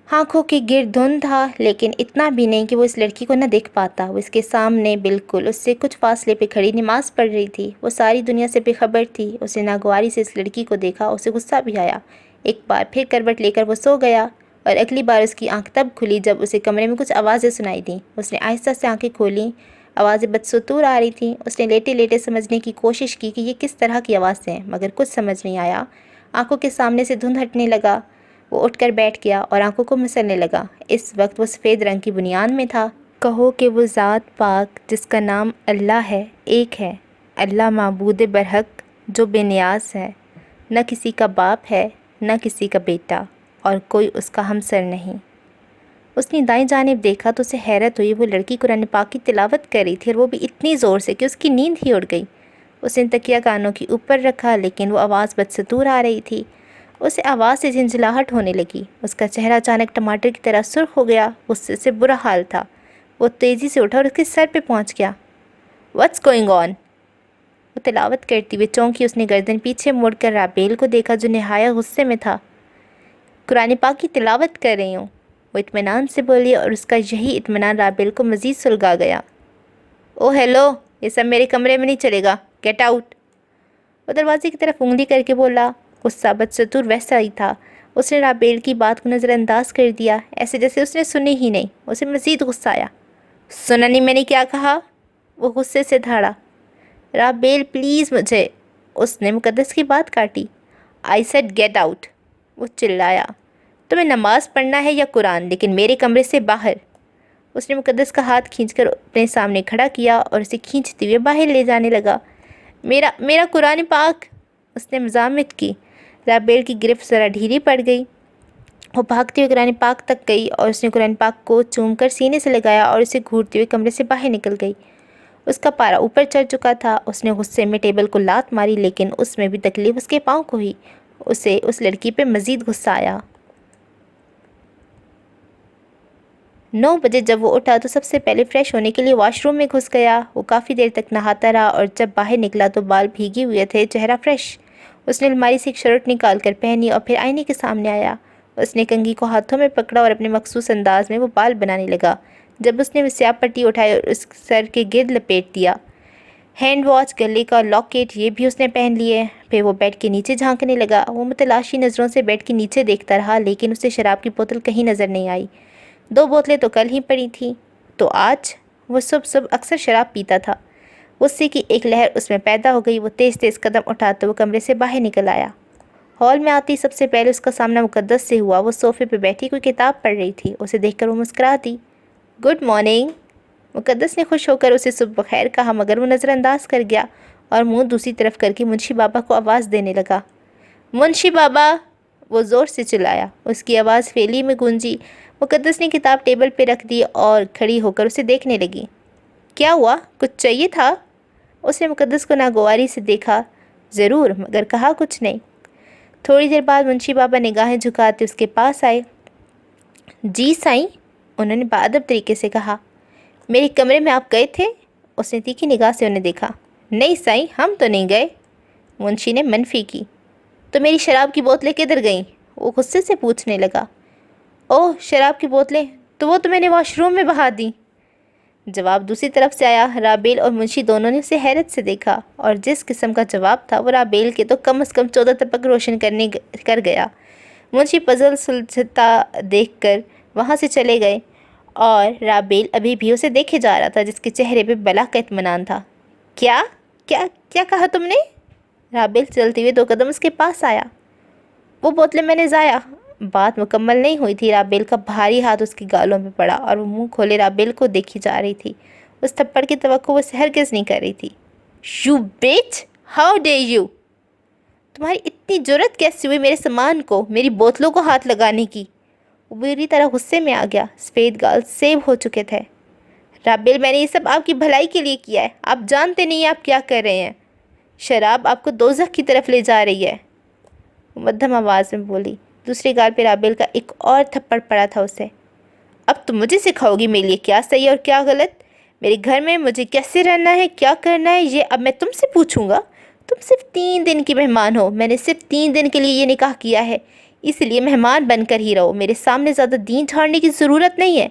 آنکھوں کے گرد دھند تھا، لیکن اتنا بھی نہیں کہ وہ اس لڑکی کو نہ دیکھ پاتا۔ وہ اس کے سامنے بالکل اس سے کچھ فاصلے پہ کھڑی نماز پڑھ رہی تھی۔ وہ ساری دنیا سے بے خبر تھی۔ اس نے ناگواری سے اس لڑکی کو دیکھا۔ اسے غصہ بھی آیا۔ ایک بار پھر کروٹ لے کر وہ سو گیا، اور اگلی بار اس کی آنکھ تب کھلی جب اسے کمرے میں کچھ آوازیں سنائی دیں۔ اس نے آہستہ سے آنکھیں کھولیں۔ آوازیں بدستور آ رہی تھیں۔ اس نے لیٹے لیٹے سمجھنے کی کوشش کی کہ یہ کس طرح کی آوازیں ہیں، مگر کچھ سمجھ نہیں آیا۔ آنکھوں کے سامنے سے دھند ہٹنے لگا۔ وہ اٹھ کر بیٹھ گیا اور آنکھوں کو مسلنے لگا۔ اس وقت وہ سفید رنگ کی بنیان میں تھا۔ کہو کہ وہ ذات پاک جس کا نام اللہ ہے، ایک ہے، اللہ معبود برحق جو بے نیاز ہے، نہ کسی کا باپ ہے نہ کسی کا بیٹا، اور کوئی اس کا ہمسر نہیں۔ اس نے دائیں جانب دیکھا تو اسے حیرت ہوئی۔ وہ لڑکی قرآن پاک کی تلاوت کر رہی تھی، اور وہ بھی اتنی زور سے کہ اس کی نیند ہی اڑ گئی۔ اس نے تکیہ کانوں کے اوپر رکھا، لیکن وہ آواز بدستور آ رہی تھی۔ اسے آواز سے جھنجھلاہٹ ہونے لگی۔ اس کا چہرہ اچانک ٹماٹر کی طرح سرخ ہو گیا۔ غصے سے برا حال تھا۔ وہ تیزی سے اٹھا اور اس کے سر پہ پہنچ گیا۔ "What's going on?" وہ تلاوت کرتی ہوئے چونکی۔ اس نے گردن پیچھے موڑ کر رابیل کو دیکھا، جو نہایت غصے میں تھا۔ قرآن پاک کی تلاوت کر رہی ہوں، وہ اطمینان سے بولی، اور اس کا یہی اطمینان رابیل کو مزید سلگا گیا۔ "اوہ ہیلو، یہ سب میرے کمرے میں نہیں چلے گا، گیٹ آؤٹ!" وہ دروازے کی طرف انگلی کر کے بولا۔ غصہ بدستور ویسا ہی تھا۔ اس نے رابیل کی بات کو نظر انداز کر دیا، ایسے جیسے اس نے سنی ہی نہیں۔ اسے مزید غصہ آیا۔ "سنا نہیں میں نے کیا کہا؟" وہ غصے سے دھاڑا۔ "رابیل پلیز مجھے…" اس نے مقدس کی بات کاٹی۔ "I said get out!" وہ چلایا۔ "تمہیں نماز پڑھنا ہے یا قرآن، لیکن میرے کمرے سے باہر!" اس نے مقدس کا ہاتھ کھینچ کر اپنے سامنے کھڑا کیا اور اسے کھینچتے ہوئے باہر لے جانے لگا۔ میرا قرآن پاک!" اس نے مزاحمت کی۔ رابیل کی گرفت ذرا ڈھیلی پڑ گئی۔ وہ بھاگتے ہوئے قرآن پاک تک گئی، اور اس نے قرآن پاک کو چوم کر سینے سے لگایا اور اسے گھورتے ہوئے کمرے سے باہر نکل گئی۔ اس کا پارا اوپر چڑھ چکا تھا۔ اس نے غصے میں ٹیبل کو لات ماری، لیکن اس میں بھی تکلیف اس کے پاؤں کو ہوئی۔ اسے اس لڑکی پہ مزید غصہ آیا۔ 9 بجے جب وہ اٹھا تو سب سے پہلے فریش ہونے کے لیے واش روم میں گھس گیا۔ وہ کافی دیر تک نہاتا رہا، اور جب باہر نکلا تو بال بھیگے ہوئے تھے، چہرہ فریش۔ اس نے الماری سے ایک شرٹ نکال کر پہنی اور پھر آئینے کے سامنے آیا۔ اس نے کنگھی کو ہاتھوں میں پکڑا اور اپنے مخصوص انداز میں وہ بال بنانے لگا۔ جب اس نے وہ سیاہ پٹی اٹھائی اور اس سر کے گرد لپیٹ دیا، ہینڈ واچ، گلے کا لاکٹ، یہ بھی اس نے پہن لیے۔ پھر وہ بیڈ کے نیچے جھانکنے لگا۔ وہ متلاشی نظروں سے بیڈ کے نیچے دیکھتا رہا، لیکن اسے شراب کی بوتل کہیں نظر نہیں آئی۔ 2 بوتلیں تو کل ہی پڑی تھیں، تو آج؟ وہ صبح اکثر شراب پیتا تھا۔ غصے کی ایک لہر اس میں پیدا ہو گئی۔ وہ تیز تیز قدم اٹھاتے وہ کمرے سے باہر نکل آیا۔ ہال میں آتی سب سے پہلے اس کا سامنا مقدس سے ہوا۔ وہ صوفے پہ بیٹھی کوئی کتاب پڑھ رہی تھی۔ اسے دیکھ کر وہ مسکرا دی۔ "Good morning!" مقدس نے خوش ہو کر اسے صبح بخیر کہا، مگر وہ نظر انداز کر گیا۔ اور منہ دوسری طرف کر کے منشی بابا کو آواز دینے لگا۔ منشی بابا! وہ زور سے چلایا۔ اس کی آواز فیلی میں گونجی۔ مقدس نے کتاب ٹیبل پہ رکھ دی اور کھڑی ہو کر اسے دیکھنے لگی۔ کیا ہوا؟ کچھ چاہیے تھا؟ اس نے مقدس کو ناگواری سے دیکھا۔ ضرور، مگر کہا کچھ نہیں۔ تھوڑی دیر بعد منشی بابا نگاہیں جھکاتے اس کے پاس آئے۔ جی سائیں، انہوں نے باادب طریقے سے کہا۔ میرے کمرے میں آپ گئے تھے؟ اس نے تیکھی نگاہ سے انہیں دیکھا۔ نہیں سائیں، ہم تو نہیں گئے۔ منشی نے منفی کی۔ تو میری شراب کی بوتلیں کدھر گئیں؟ وہ غصے سے پوچھنے لگا۔ اوہ، شراب کی بوتلیں تو وہ میں نے واش روم میں بہا دیں۔ جواب دوسری طرف سے آیا۔ رابیل اور منشی دونوں نے اسے حیرت سے دیکھا، اور جس قسم کا جواب تھا وہ رابیل کے تو کم از کم 14 طبق روشن کر گیا۔ منشی پزل سلجھتا دیکھ کر وہاں سے چلے گئے، اور رابیل ابھی بھی اسے دیکھے جا رہا تھا، جس کے چہرے پہ بلا کا اطمینان تھا۔ کیا کہا تم نے؟ رابیل چلتے ہوئے 2 قدم اس کے پاس آیا۔ وہ بوتلیں میں نے ضائع۔ بات مکمل نہیں ہوئی تھی، رابیل کا بھاری ہاتھ اس کے گالوں پہ پڑا اور وہ منہ کھولے رابیل کو دیکھی جا رہی تھی۔ اس تھپڑ کی توقع وہ ہرگز نہیں کر رہی تھی۔ You bitch! How dare you! تمہاری اتنی جرأت کیسے ہوئی میرے سامان کو، میری بوتلوں کو ہاتھ لگانے کی؟ وہ بری طرح غصے میں آ گیا۔ سفید گال سیب ہو چکے تھے۔ رابیل، میں نے یہ سب آپ کی بھلائی کے لیے کیا ہے۔ آپ جانتے نہیں آپ کیا کر رہے ہیں۔ شراب آپ کو دوزخ کی طرف لے جا رہی ہے۔ وہ مدھم آواز میں بولی۔ دوسرے گال پہ رابیل کا ایک اور تھپڑ پڑا تھا اسے۔ اب تم مجھے سکھاؤ گی میرے لیے کیا صحیح اور کیا غلط؟ میرے گھر میں مجھے کیسے رہنا ہے، کیا کرنا ہے، یہ اب میں تم سے پوچھوں گا؟ تم صرف 3 دن کی مہمان ہو۔ میں نے صرف 3 دن کے لیے یہ نکاح کیا ہے، اس لیے مہمان بن کر ہی رہو۔ میرے سامنے زیادہ دین جھاڑنے کی ضرورت نہیں ہے،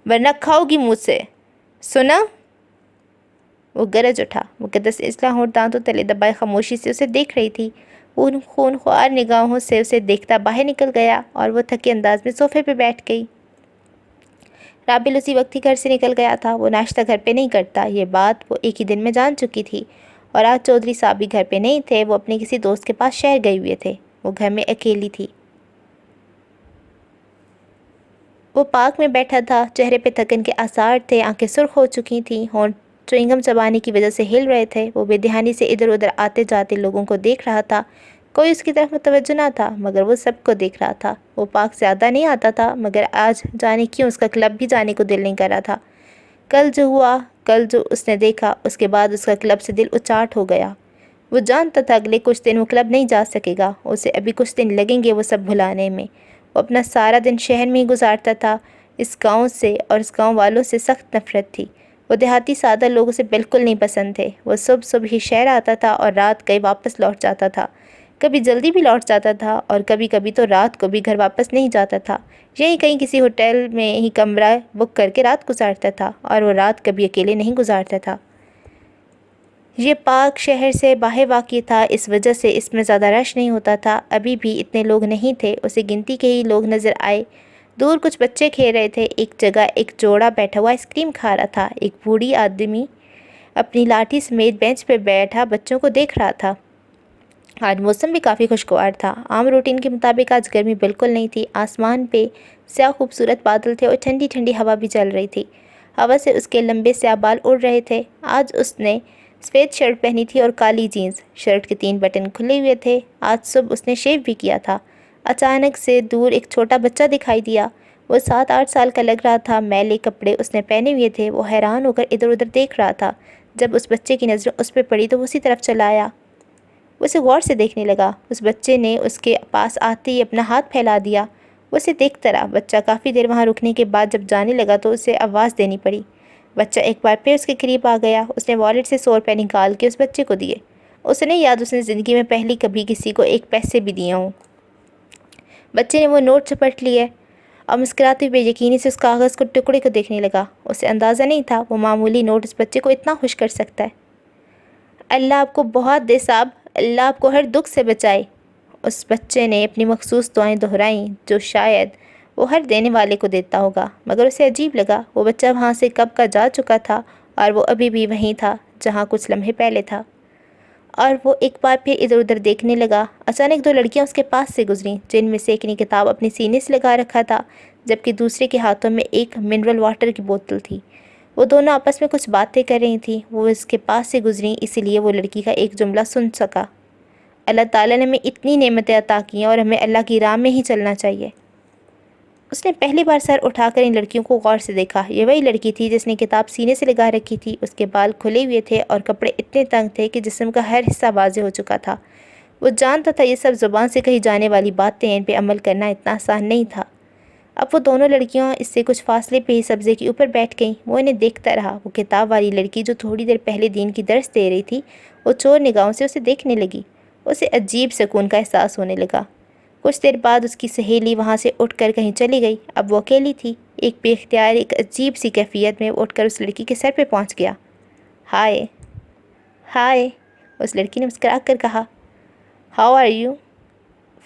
ورنہ کھاؤ گی مجھ سے، سنا؟ وہ گرج اٹھا۔ مقدس اصلاح اور دانتوں تلے دبائے خاموشی سے اسے دیکھ رہی تھی۔ وہ ان خونخوار نگاہوں سے اسے دیکھتا باہر نکل گیا، اور وہ تھکے انداز میں صوفے پہ بیٹھ گئی۔ رابیل اسی وقت ہی گھر سے نکل گیا تھا۔ وہ ناشتہ گھر پہ نہیں کرتا، یہ بات وہ ایک ہی دن میں جان چکی تھی، اور آج چودھری صاحب بھی گھر پہ نہیں تھے۔ وہ اپنے کسی دوست کے پاس شہر گئے ہوئے تھے۔ وہ گھر میں اکیلی تھی۔ وہ پارک میں بیٹھا تھا۔ چہرے پہ تھکن کے آثار تھے، آنکھیں سرخ ہو چکی تھیں، ہونٹ چوئنگم چبانے کی وجہ سے ہل رہے تھے۔ وہ بے دھیانی سے ادھر ادھر آتے جاتے لوگوں کو دیکھ رہا تھا۔ کوئی اس کی طرف متوجہ نہ تھا، مگر وہ سب کو دیکھ رہا تھا۔ وہ پارک زیادہ نہیں آتا تھا، مگر آج جانے کیوں اس کا کلب بھی جانے کو دل نہیں کر رہا تھا۔ کل جو ہوا، کل جو اس نے دیکھا، اس کے بعد اس کا کلب سے دل اچاٹ ہو گیا۔ وہ جانتا تھا اگلے کچھ دن وہ کلب نہیں جا سکے گا، اسے ابھی کچھ دن لگیں گے وہ سب بھلانے میں۔ وہ اپنا سارا دن شہر میں ہی گزارتا تھا۔ اس گاؤں سے اور اس گاؤں والوں سے سخت نفرت تھی۔ وہ دیہاتی سادہ لوگ اسے بالکل نہیں پسند تھے۔ وہ صبح ہی شہر آتا تھا اور رات گئے واپس لوٹ جاتا تھا۔ کبھی جلدی بھی لوٹ جاتا تھا، اور کبھی کبھی تو رات کو بھی گھر واپس نہیں جاتا تھا، یہیں کہیں کسی ہوٹل میں ہی کمرہ بک کر کے رات گزارتا تھا، اور وہ رات کبھی اکیلے نہیں گزارتا تھا۔ یہ پارک شہر سے باہر واقع تھا، اس وجہ سے اس میں زیادہ رش نہیں ہوتا تھا۔ ابھی بھی اتنے لوگ نہیں تھے، اسے گنتی کے ہی لوگ نظر آئے۔ دور کچھ بچے کھیل رہے تھے۔ ایک جگہ ایک جوڑا بیٹھا ہوا آئس کریم کھا رہا تھا۔ ایک بوڑھی آدمی اپنی لاٹھی سمیت بینچ پہ بیٹھا بچوں کو دیکھ رہا تھا۔ آج موسم بھی کافی خوشگوار تھا۔ عام روٹین کے مطابق آج گرمی بالکل نہیں تھی۔ آسمان پہ سیاہ خوبصورت بادل تھے، اور ٹھنڈی ٹھنڈی ہوا بھی چل رہی تھی۔ ہوا سے اس کے لمبے سیاہ بال اڑ رہے تھے۔ آج اس نے سفید شرٹ پہنی تھی اور کالی جینز۔ شرٹ کے 3 بٹن کھلے ہوئے تھے۔ آج صبح اس نے شیو بھی کیا تھا۔ اچانک سے دور ایک چھوٹا بچہ دکھائی دیا۔ وہ 7-8 سال کا لگ رہا تھا۔ میلے کپڑے اس نے پہنے ہوئے تھے۔ وہ حیران ہو کر ادھر ادھر دیکھ رہا تھا۔ جب اس بچے کی نظر اس پہ پڑی تو وہ اسی طرف چلا آیا۔ وہ اسے غور سے دیکھنے لگا۔ اس بچے نے اس کے پاس آتے ہی اپنا ہاتھ پھیلا دیا۔ وہ اسے دیکھتا رہا۔ بچہ کافی دیر وہاں رکنے کے بعد جب جانے لگا تو اسے آواز دینی پڑی۔ بچہ ایک بار پھر اس کے قریب آ گیا۔ اس نے والیٹ سے 100 روپے نکال کے اس بچے کو دیے۔ اسے نہیں یاد اس نے زندگی میں پہلی کبھی کسی کو 1 پیسے بھی دیے ہوں۔ بچے نے وہ نوٹ چپٹ لیے اور مسکراتے ہوئے بے یقینی سے اس کاغذ کو ٹکڑے کو دیکھنے لگا۔ اسے اندازہ نہیں تھا وہ معمولی نوٹ اس بچے کو اتنا خوش کر سکتا ہے۔ اللہ آپ کو بہت دے صاحب، اللہ آپ کو ہر دکھ سے بچائے۔ اس بچے نے اپنی مخصوص دعائیں دہرائیں جو شاید وہ ہر دینے والے کو دیتا ہوگا، مگر اسے عجیب لگا۔ وہ بچہ وہاں سے کب کا جا چکا تھا، اور وہ ابھی بھی وہیں تھا جہاں کچھ لمحے پہلے تھا، اور وہ ایک بار پھر ادھر ادھر دیکھنے لگا۔ اچانک 2 لڑکیاں اس کے پاس سے گزریں، جن میں سے ایک نے کتاب اپنے سینے سے لگا رکھا تھا، جبکہ دوسرے کے ہاتھوں میں ایک منرل واٹر کی بوتل تھی۔ وہ دونوں آپس میں کچھ باتیں کر رہی تھیں۔ وہ اس کے پاس سے گزریں، اسی لیے وہ لڑکی کا ایک جملہ سن سکا۔ اللہ تعالیٰ نے ہمیں اتنی نعمتیں عطا کی ہیں اور ہمیں اللہ کی راہ میں ہی چلنا چاہیے۔ اس نے پہلی بار سر اٹھا کر ان لڑکیوں کو غور سے دیکھا۔ یہ وہی لڑکی تھی جس نے کتاب سینے سے لگا رکھی تھی۔ اس کے بال کھلے ہوئے تھے اور کپڑے اتنے تنگ تھے کہ جسم کا ہر حصہ واضح ہو چکا تھا۔ وہ جانتا تھا یہ سب زبان سے کہی جانے والی باتیں، ان پہ عمل کرنا اتنا آسان نہیں تھا۔ اب وہ دونوں لڑکیاں اس سے کچھ فاصلے پہ ہی سبزے کے اوپر بیٹھ گئیں۔ وہ انہیں دیکھتا رہا۔ وہ کتاب والی لڑکی جو تھوڑی دیر پہلے دین کی درس دے رہی تھی، وہ چور نگاہوں سے اسے دیکھنے لگی۔ اسے عجیب سکون کا احساس ہونے لگا۔ کچھ دیر بعد اس کی سہیلی وہاں سے اٹھ کر کہیں چلی گئی۔ اب وہ اکیلی تھی۔ ایک بے اختیار ایک عجیب سی کیفیت میں اٹھ کر اس لڑکی کے سر پہ پہنچ گیا۔ ہائے ہائے، اس لڑکی نے مسکرا کر کہا۔ How are you?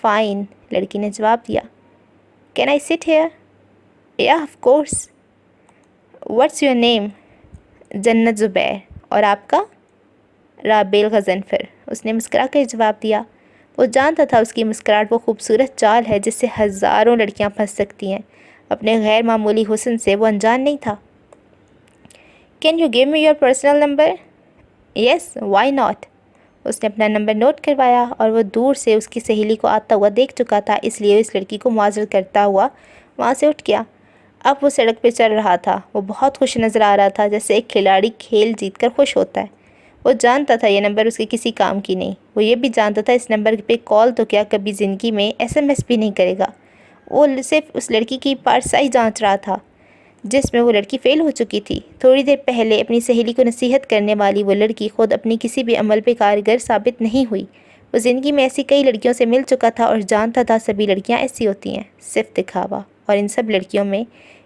فائن، لڑکی نے جواب دیا۔ Can I sit here? Yeah of course. What's your name? Jannat Zubair. اور آپ کا؟ رابیل غضنفر، اس نے مسکرا کر جواب دیا۔ وہ جانتا تھا اس کی مسکراہٹ وہ خوبصورت چال ہے جس سے ہزاروں لڑکیاں پھنس سکتی ہیں۔ اپنے غیر معمولی حسن سے وہ انجان نہیں تھا۔ Can you give me your personal number? Yes, why not. اس نے اپنا نمبر نوٹ کروایا اور وہ دور سے اس کی سہیلی کو آتا ہوا دیکھ چکا تھا، اس لیے اس لڑکی کو معذرت کرتا ہوا وہاں سے اٹھ گیا۔ اب وہ سڑک پہ چل رہا تھا۔ وہ بہت خوش نظر آ رہا تھا، جیسے ایک کھلاڑی کھیل جیت کر خوش ہوتا ہے۔ وہ جانتا تھا یہ نمبر اس کے کسی کام کی نہیں۔ وہ یہ بھی جانتا تھا اس نمبر پہ کال تو کیا کبھی زندگی میں SMS بھی نہیں کرے گا۔ وہ صرف اس لڑکی کی پارسائی جانچ رہا تھا جس میں وہ لڑکی فیل ہو چکی تھی۔ تھوڑی دیر پہلے اپنی سہیلی کو نصیحت کرنے والی وہ لڑکی خود اپنی کسی بھی عمل پہ کارگر ثابت نہیں ہوئی۔ وہ زندگی میں ایسی کئی لڑکیوں سے مل چکا تھا اور جانتا تھا سبھی لڑکیاں ایسی ہوتی ہیں، صرف دکھاوا، اور ان سب لڑکیوں میں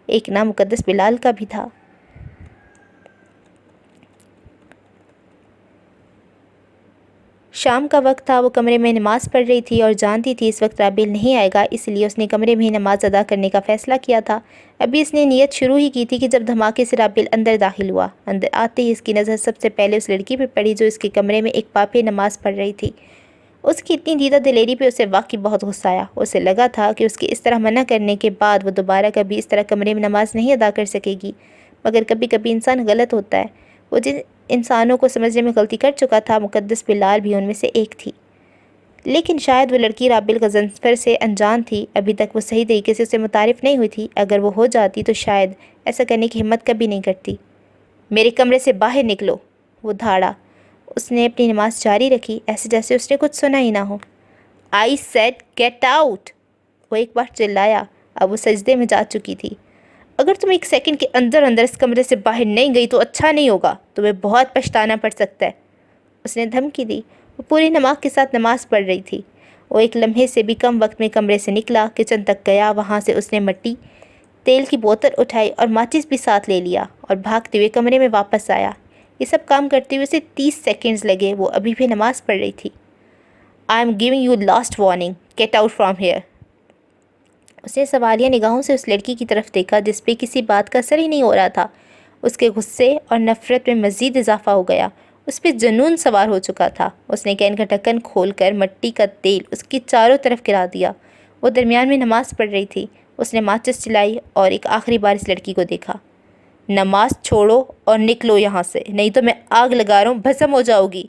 ایک نام مقدس بلال کا بھی تھا۔ شام کا وقت تھا۔ وہ کمرے میں نماز پڑھ رہی تھی اور جانتی تھی اس وقت رابیل نہیں آئے گا، اس لیے اس نے کمرے میں ہی نماز ادا کرنے کا فیصلہ کیا تھا۔ ابھی اس نے نیت شروع ہی کی تھی کہ جب دھماکے سے رابیل اندر داخل ہوا۔ اندر آتے ہی اس کی نظر سب سے پہلے اس لڑکی پہ پڑی جو اس کے کمرے میں ایک پاپے نماز پڑھ رہی تھی۔ اس کی اتنی دیدہ دلیری پہ اسے واقعی بہت غصہ آیا۔ اسے لگا تھا کہ اس کے اس طرح منع کرنے کے بعد وہ دوبارہ کبھی اس طرح کمرے میں نماز نہیں ادا کر سکے گی، مگر کبھی کبھی انسان غلط ہوتا ہے۔ وہ جن انسانوں کو سمجھنے میں غلطی کر چکا تھا، مقدس بلال بھی ان میں سے ایک تھی۔ لیکن شاید وہ لڑکی رابیل غضنفر سے انجان تھی، ابھی تک وہ صحیح طریقے سے اسے متعارف نہیں ہوئی تھی۔ اگر وہ ہو جاتی تو شاید ایسا کرنے کی ہمت کبھی نہیں کرتی۔ میرے کمرے سے باہر نکلو، وہ دھاڑا۔ اس نے اپنی نماز جاری رکھی، ایسے جیسے اس نے کچھ سنا ہی نہ ہو۔ آئی سیڈ گیٹ آؤٹ، وہ ایک بار چلایا۔ اب وہ سجدے میں جا چکی تھی۔ اگر تم ایک سیکنڈ کے اندر اندر اس کمرے سے باہر نہیں گئی تو اچھا نہیں ہوگا، تمہیں بہت پچھتانا پڑ سکتا ہے، اس نے دھمکی دی۔ وہ پوری نماز کے ساتھ نماز پڑھ رہی تھی۔ وہ ایک لمحے سے بھی کم وقت میں کمرے سے نکلا، کچن تک گیا، وہاں سے اس نے مٹی، تیل کی بوتل اٹھائی اور ماچس بھی ساتھ لے لیا اور بھاگتے ہوئے کمرے میں واپس آیا۔ یہ سب کام کرتے ہوئے اسے 30 سیکنڈز لگے۔ وہ ابھی بھی نماز پڑھ رہی تھی۔ I am giving you last warning, get out from here. اس نے سوالیہ نگاہوں سے اس لڑکی کی طرف دیکھا جس پہ کسی بات کا اثر ہی نہیں ہو رہا تھا۔ اس کے غصے اور نفرت میں مزید اضافہ ہو گیا۔ اس پہ جنون سوار ہو چکا تھا۔ اس نے کین کا ڈھکن کھول کر مٹی کا تیل اس کی چاروں طرف گرا دیا۔ وہ درمیان میں نماز پڑھ رہی تھی۔ اس نے ماچس چلائی اور ایک آخری بار اس لڑکی کو دیکھا۔ نماز چھوڑو اور نکلو یہاں سے، نہیں تو میں آگ لگا رہا ہوں، بھسم ہو جاؤ گی۔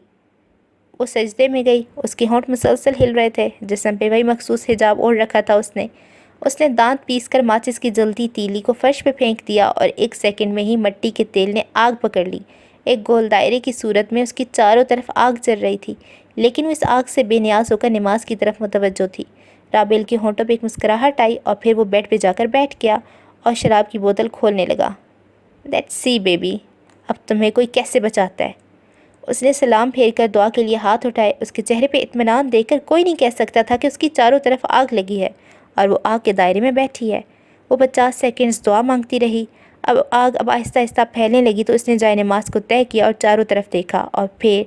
وہ سجدے میں گئی۔ اس کے ہونٹ مسلسل ہل رہے تھے، جسم پہ وہی مخصوص حجاب اوڑھ رکھا تھا اس نے دانت پیس کر ماچس کی جلتی تیلی کو فرش پہ پھینک دیا اور ایک سیکنڈ میں ہی مٹی کے تیل نے آگ پکڑ لی۔ ایک گول دائرے کی صورت میں اس کی چاروں طرف آگ جل رہی تھی، لیکن وہ اس آگ سے بے نیاز ہو کر نماز کی طرف متوجہ تھی۔ رابیل کے ہونٹوں پہ ایک مسکراہٹ آئی اور پھر وہ بیڈ پہ جا کر بیٹھ گیا اور شراب کی بوتل کھولنے لگا۔ لیٹس سی بیبی، اب تمہیں کوئی کیسے بچاتا ہے؟ اس نے سلام پھیر کر دعا کے لیے ہاتھ اٹھائے۔ اس کے چہرے پہ اطمینان دیکھ کر کوئی نہیں کہہ سکتا تھا کہ اس کی چاروں طرف آگ لگی ہے اور وہ آگ کے دائرے میں بیٹھی ہے۔ وہ 50 سیکنڈز دعا مانگتی رہی۔ اب آگ آہستہ آہستہ پھیلنے لگی تو اس نے جائے نماز کو طے کیا اور چاروں طرف دیکھا، اور پھر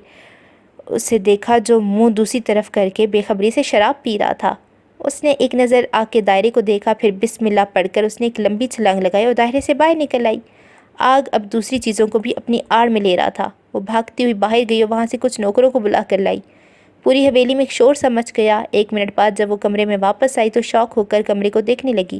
اسے دیکھا جو منہ دوسری طرف کر کے بے خبری سے شراب پی رہا تھا۔ اس نے ایک نظر آگ کے دائرے کو دیکھا، پھر بسم اللہ پڑھ کر اس نے ایک لمبی چھلانگ لگائی اور دائرے سے باہر نکل آئی۔ آگ اب دوسری چیزوں کو بھی اپنی آڑ میں لے رہا تھا۔ وہ بھاگتی ہوئی باہر گئی اور وہاں سے کچھ نوکروں کو بلا کر لائی۔ پوری حویلی میں ایک شور سا مچ گیا۔ 1 منٹ بعد جب وہ کمرے میں واپس آئی تو شاک ہو کر کمرے کو دیکھنے لگی۔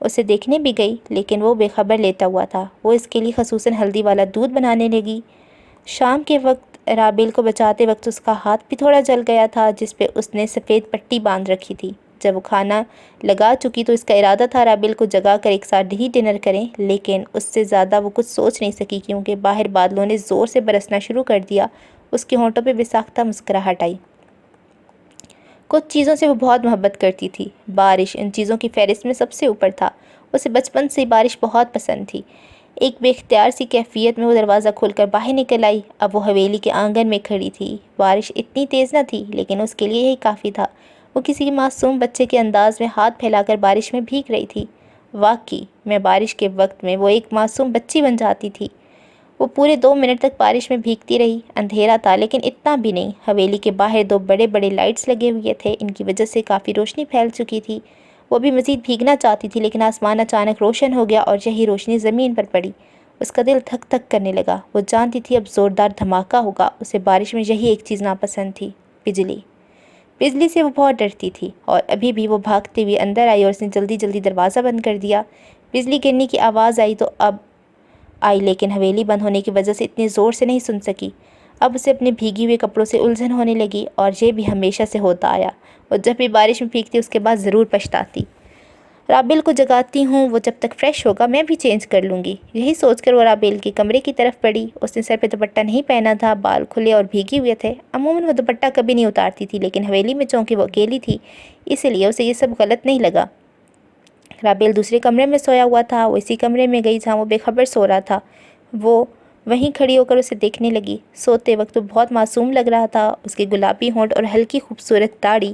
اسے دیکھنے بھی گئی لیکن وہ بے خبر لیٹا ہوا تھا۔ وہ اس کے لیے خصوصاً ہلدی والا دودھ بنانے لگی۔ شام کے وقت رابیل کو بچاتے وقت اس کا ہاتھ بھی تھوڑا جل گیا تھا جس پہ اس نے سفید پٹی باندھ رکھی تھی۔ جب وہ کھانا لگا چکی تو اس کا ارادہ تھا رابیل کو جگا کر ایک ساتھ ہی ڈنر کریں، لیکن اس سے زیادہ وہ کچھ سوچ نہیں سکی کیونکہ باہر بادلوں نے زور سے برسنا شروع کر دیا۔ اس کے ہونٹوں پہ بے ساختہ مسکراہٹ آئی۔ کچھ چیزوں سے وہ بہت محبت کرتی تھی۔ بارش ان چیزوں کی فہرست میں سب سے اوپر تھا۔ اسے بچپن سے بارش بہت پسند تھی۔ ایک بے اختیار سی کیفیت میں وہ دروازہ کھول کر باہر نکل آئی۔ اب وہ حویلی کے آنگن میں کھڑی تھی۔ بارش اتنی تیز نہ تھی لیکن اس کے لیے یہی کافی تھا۔ وہ کسی معصوم بچے کے انداز میں ہاتھ پھیلا کر بارش میں بھیگ رہی تھی۔ واقعی میں بارش کے وقت میں وہ ایک معصوم بچی بن جاتی تھی۔ وہ پورے 2 منٹ تک بارش میں بھیگتی رہی۔ اندھیرا تھا لیکن اتنا بھی نہیں۔ حویلی کے باہر 2 بڑے بڑے لائٹس لگے ہوئے تھے، ان کی وجہ سے کافی روشنی پھیل چکی تھی۔ وہ بھی مزید بھیگنا چاہتی تھی لیکن آسمان اچانک روشن ہو گیا اور یہی روشنی زمین پر پڑی۔ اس کا دل تھک تھک کرنے لگا۔ وہ جانتی تھی اب زوردار دھماکہ ہوگا۔ اسے بارش میں یہی ایک چیز ناپسند تھی، بجلی۔ بجلی سے وہ بہت ڈرتی تھی اور ابھی بھی وہ بھاگتے ہوئے اندر آئی اور اس نے جلدی جلدی دروازہ بند کر دیا۔ بجلی گرنے کی آواز آئی تو اب آئی لیکن حویلی بند ہونے کی وجہ سے اتنی زور سے نہیں سن سکی۔ اب اسے اپنے بھیگی ہوئے کپڑوں سے الجھن ہونے لگی اور یہ بھی ہمیشہ سے ہوتا آیا۔ وہ جب بھی بارش میں بھیگتی اس کے بعد ضرور پچھتاتی۔ رابیل کو جگاتی ہوں، وہ جب تک فریش ہوگا میں بھی چینج کر لوں گی۔ یہی سوچ کر وہ رابیل کے کمرے کی طرف بڑھی۔ اس نے سر پہ دوپٹہ نہیں پہنا تھا، بال کھلے اور بھیگے ہوئے تھے۔ عموماً وہ دوپٹہ کبھی نہیں اتارتی تھی لیکن حویلی میں چونکہ وہ اکیلی تھی اس لیے اسے یہ سب غلط نہیں لگا۔ رابیل دوسرے کمرے میں سویا ہوا تھا۔ وہ اسی کمرے میں گئی جہاں وہ بے خبر سو رہا تھا۔ وہ وہیں کھڑی ہو کر اسے دیکھنے لگی۔ سوتے وقت وہ بہت معصوم لگ رہا تھا۔ اس کے گلابی ہونٹ اور ہلکی خوبصورت داڑھی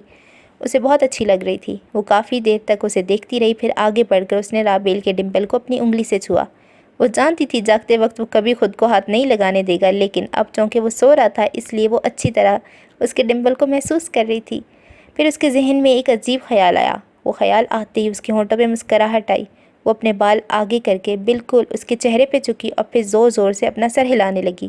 اسے بہت اچھی لگ رہی تھی۔ وہ کافی دیر تک اسے دیکھتی رہی، پھر آگے بڑھ کر اس نے رابیل کے ڈمپل کو اپنی انگلی سے چھوا۔ وہ جانتی تھی جاگتے وقت وہ کبھی خود کو ہاتھ نہیں لگانے دے گا، لیکن اب چونکہ وہ سو رہا تھا اس لیے وہ اچھی طرح اس کے ڈمپل کو محسوس کر رہی تھی۔ پھر اس کے ذہن میں ایک عجیب خیال آیا۔ وہ خیال آتے ہی اس کے ہونٹوں پہ مسکراہٹ آئی۔ وہ اپنے بال آگے کر کے بالکل اس کے چہرے پہ جھکی اور پھر زور زور سے اپنا سر ہلانے لگی۔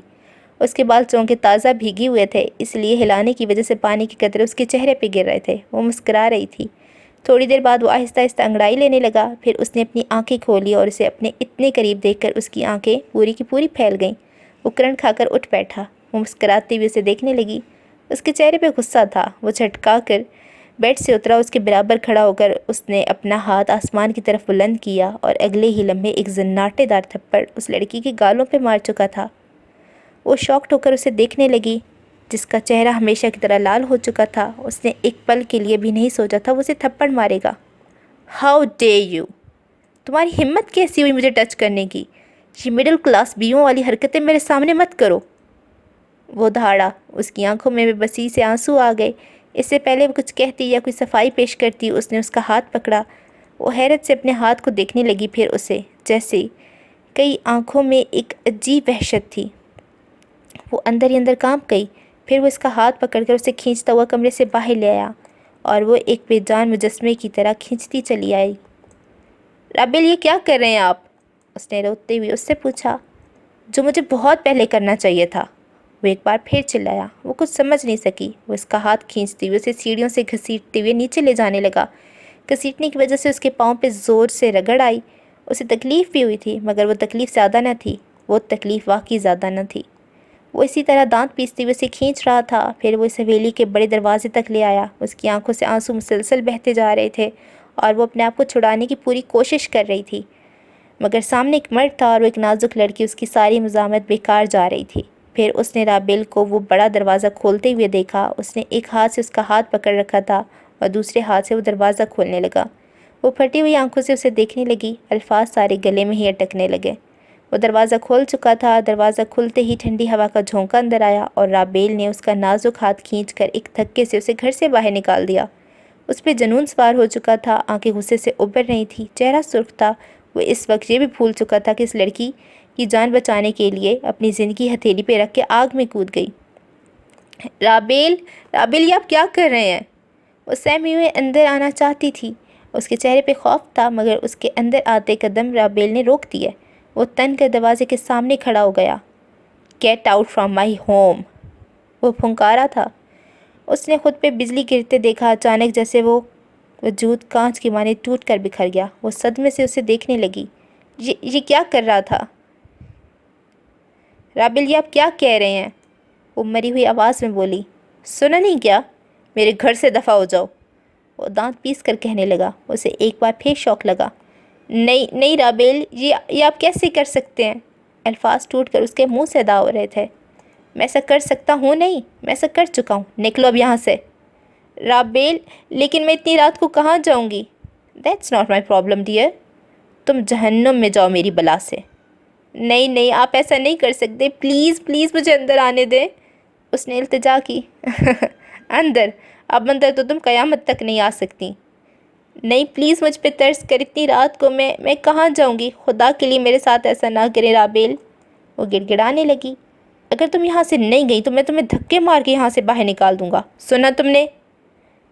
اس کے بال چونکہ تازہ بھیگے ہوئے تھے اس لیے ہلانے کی وجہ سے پانی کے قطرے اس کے چہرے پہ گر رہے تھے۔ وہ مسکرا رہی تھی۔ تھوڑی دیر بعد وہ آہستہ آہستہ انگڑائی لینے لگا، پھر اس نے اپنی آنکھیں کھولی اور اسے اپنے اتنے قریب دیکھ کر اس کی آنکھیں پوری کی پوری پھیل گئیں۔ وہ کرنٹ کھا کر اٹھ بیٹھا۔ وہ مسکراتے ہوئے اسے دیکھنے لگی۔ اس کے چہرے پہ غصہ تھا۔ وہ جھٹکا کر بیڈ سے اترا، اس کے برابر کھڑا ہو کر اس نے اپنا ہاتھ آسمان کی طرف بلند کیا اور اگلے ہی لمحے ایک زناٹے دار تھپڑ اس لڑکی کے گالوں پہ مار چکا تھا۔ وہ شاکڈ ہو کر اسے دیکھنے لگی جس کا چہرہ ہمیشہ کی طرح لال ہو چکا تھا۔ اس نے ایک پل کے لیے بھی نہیں سوچا تھا وہ اسے تھپڑ مارے گا۔ How dare you! تمہاری ہمت کیسی ہوئی مجھے ٹچ کرنے کی؟ یہ مڈل کلاس بیووں والی حرکتیں میرے سامنے مت کرو۔ وہ دھاڑا۔ اس کی آنکھوں میں بے بسی سے آنسو آ گئے۔ اس سے پہلے وہ کچھ کہتی یا کوئی صفائی پیش کرتی اس نے اس کا ہاتھ پکڑا۔ وہ حیرت سے اپنے ہاتھ کو دیکھنے لگی، پھر اسے جیسے کئی آنکھوں میں ایک عجیب وحشت تھی۔ وہ اندر ہی اندر کانپ گئی۔ پھر وہ اس کا ہاتھ پکڑ کر اسے کھینچتا ہوا کمرے سے باہر لے آیا اور وہ ایک بے جان مجسمے کی طرح کھینچتی چلی آئی۔ رابیل، یہ کیا کر رہے ہیں آپ؟ اس نے روتے ہوئے اس سے پوچھا۔ جو مجھے بہت پہلے کرنا چاہیے تھا، وہ ایک بار پھر چلایا۔ وہ کچھ سمجھ نہیں سکی۔ وہ اس کا ہاتھ کھینچتی ہوئے اسے سیڑھیوں سے گھسیٹتے ہوئے نیچے لے جانے لگا۔ گھسیٹنے کی وجہ سے اس کے پاؤں پہ زور سے رگڑ آئی۔ اسے تکلیف بھی ہوئی تھی مگر وہ تکلیف زیادہ نہ تھی۔ وہ تکلیف واقعی زیادہ نہ تھی۔ وہ اسی طرح دانت پیستے ہوئے اسے کھینچ رہا تھا۔ پھر وہ اس حویلی کے بڑے دروازے تک لے آیا۔ اس کی آنکھوں سے آنسو مسلسل بہتے جا رہے تھے اور وہ اپنے آپ کو چھڑانے کی پوری کوشش کر رہی تھی، مگر سامنے ایک مرد تھا اور وہ ایک نازک لڑکی، اس کی ساری مزاحمت بیکار جا رہی تھی۔ پھر اس نے رابیل کو وہ بڑا دروازہ کھولتے ہوئے دیکھا۔ اس نے ایک ہاتھ سے اس کا ہاتھ پکڑ رکھا تھا اور دوسرے ہاتھ سے وہ دروازہ کھولنے لگا۔ وہ پھٹی ہوئی آنکھوں سے اسے دیکھنے لگی۔ الفاظ سارے گلے میں ہی اٹکنے لگے۔ وہ دروازہ کھول چکا تھا۔ دروازہ کھلتے ہی ٹھنڈی ہوا کا جھونکا اندر آیا اور رابیل نے اس کا نازک ہاتھ کھینچ کر ایک دھکے سے اسے گھر سے باہر نکال دیا۔ اس پہ جنون سوار ہو چکا تھا۔ آنکھیں غصے سے ابھر رہی تھیں، چہرہ سرخ تھا۔ وہ اس وقت یہ بھی بھول چکا تھا کہ اس لڑکی کی جان بچانے کے لیے اپنی زندگی ہتھیلی پہ رکھ کے آگ میں کود گئی۔ رابیل، یہ آپ کیا کر رہے ہیں؟ وہ سہمی ہوئے اندر آنا چاہتی تھی۔ اس کے چہرے پہ خوف تھا مگر اس کے اندر آتے قدم رابیل نے روک دیے۔ وہ تن کر دروازے کے سامنے کھڑا ہو گیا۔ Get out from my home! وہ پھنکارا تھا۔ اس نے خود پہ بجلی گرتے دیکھا، اچانک جیسے وہ وجود کانچ کی مانند ٹوٹ کر بکھر گیا۔ وہ صدمے سے اسے دیکھنے لگی۔ یہ کیا کر رہا تھا؟ رابل، یہ آپ کیا کہہ رہے ہیں؟ وہ مری ہوئی آواز میں بولی۔ سنا نہیں کیا؟ میرے گھر سے دفع ہو جاؤ، وہ دانت پیس کر کہنے لگا۔ اسے ایک بار پھر شوق لگا۔ نہیں رابل، یہ آپ کیسے کر سکتے ہیں؟ الفاظ ٹوٹ کر اس کے منہ سے ادا ہو رہے تھے۔ میں ایسا کر سکتا ہوں نہیں، میں ایسا کر چکا ہوں، نکلو اب یہاں سے۔ رابل، لیکن میں اتنی رات کو کہاں جاؤں گی؟ That's not my problem dear, تم جہنم میں جاؤ میری بلا سے۔ نہیں، آپ ایسا نہیں کر سکتے، پلیز مجھے اندر آنے دیں، اس نے التجا کی۔ اندر؟ اب اندر تو تم قیامت تک نہیں آ سکتی۔ نہیں پلیز مجھ پہ ترس کر، اتنی رات کو میں کہاں جاؤں گی؟ خدا کے لیے میرے ساتھ ایسا نہ کرے رابل، وہ گڑ گڑانے لگی۔ اگر تم یہاں سے نہیں گئی تو میں تمہیں دھکے مار کے یہاں سے باہر نکال دوں گا، سنا تم نے؟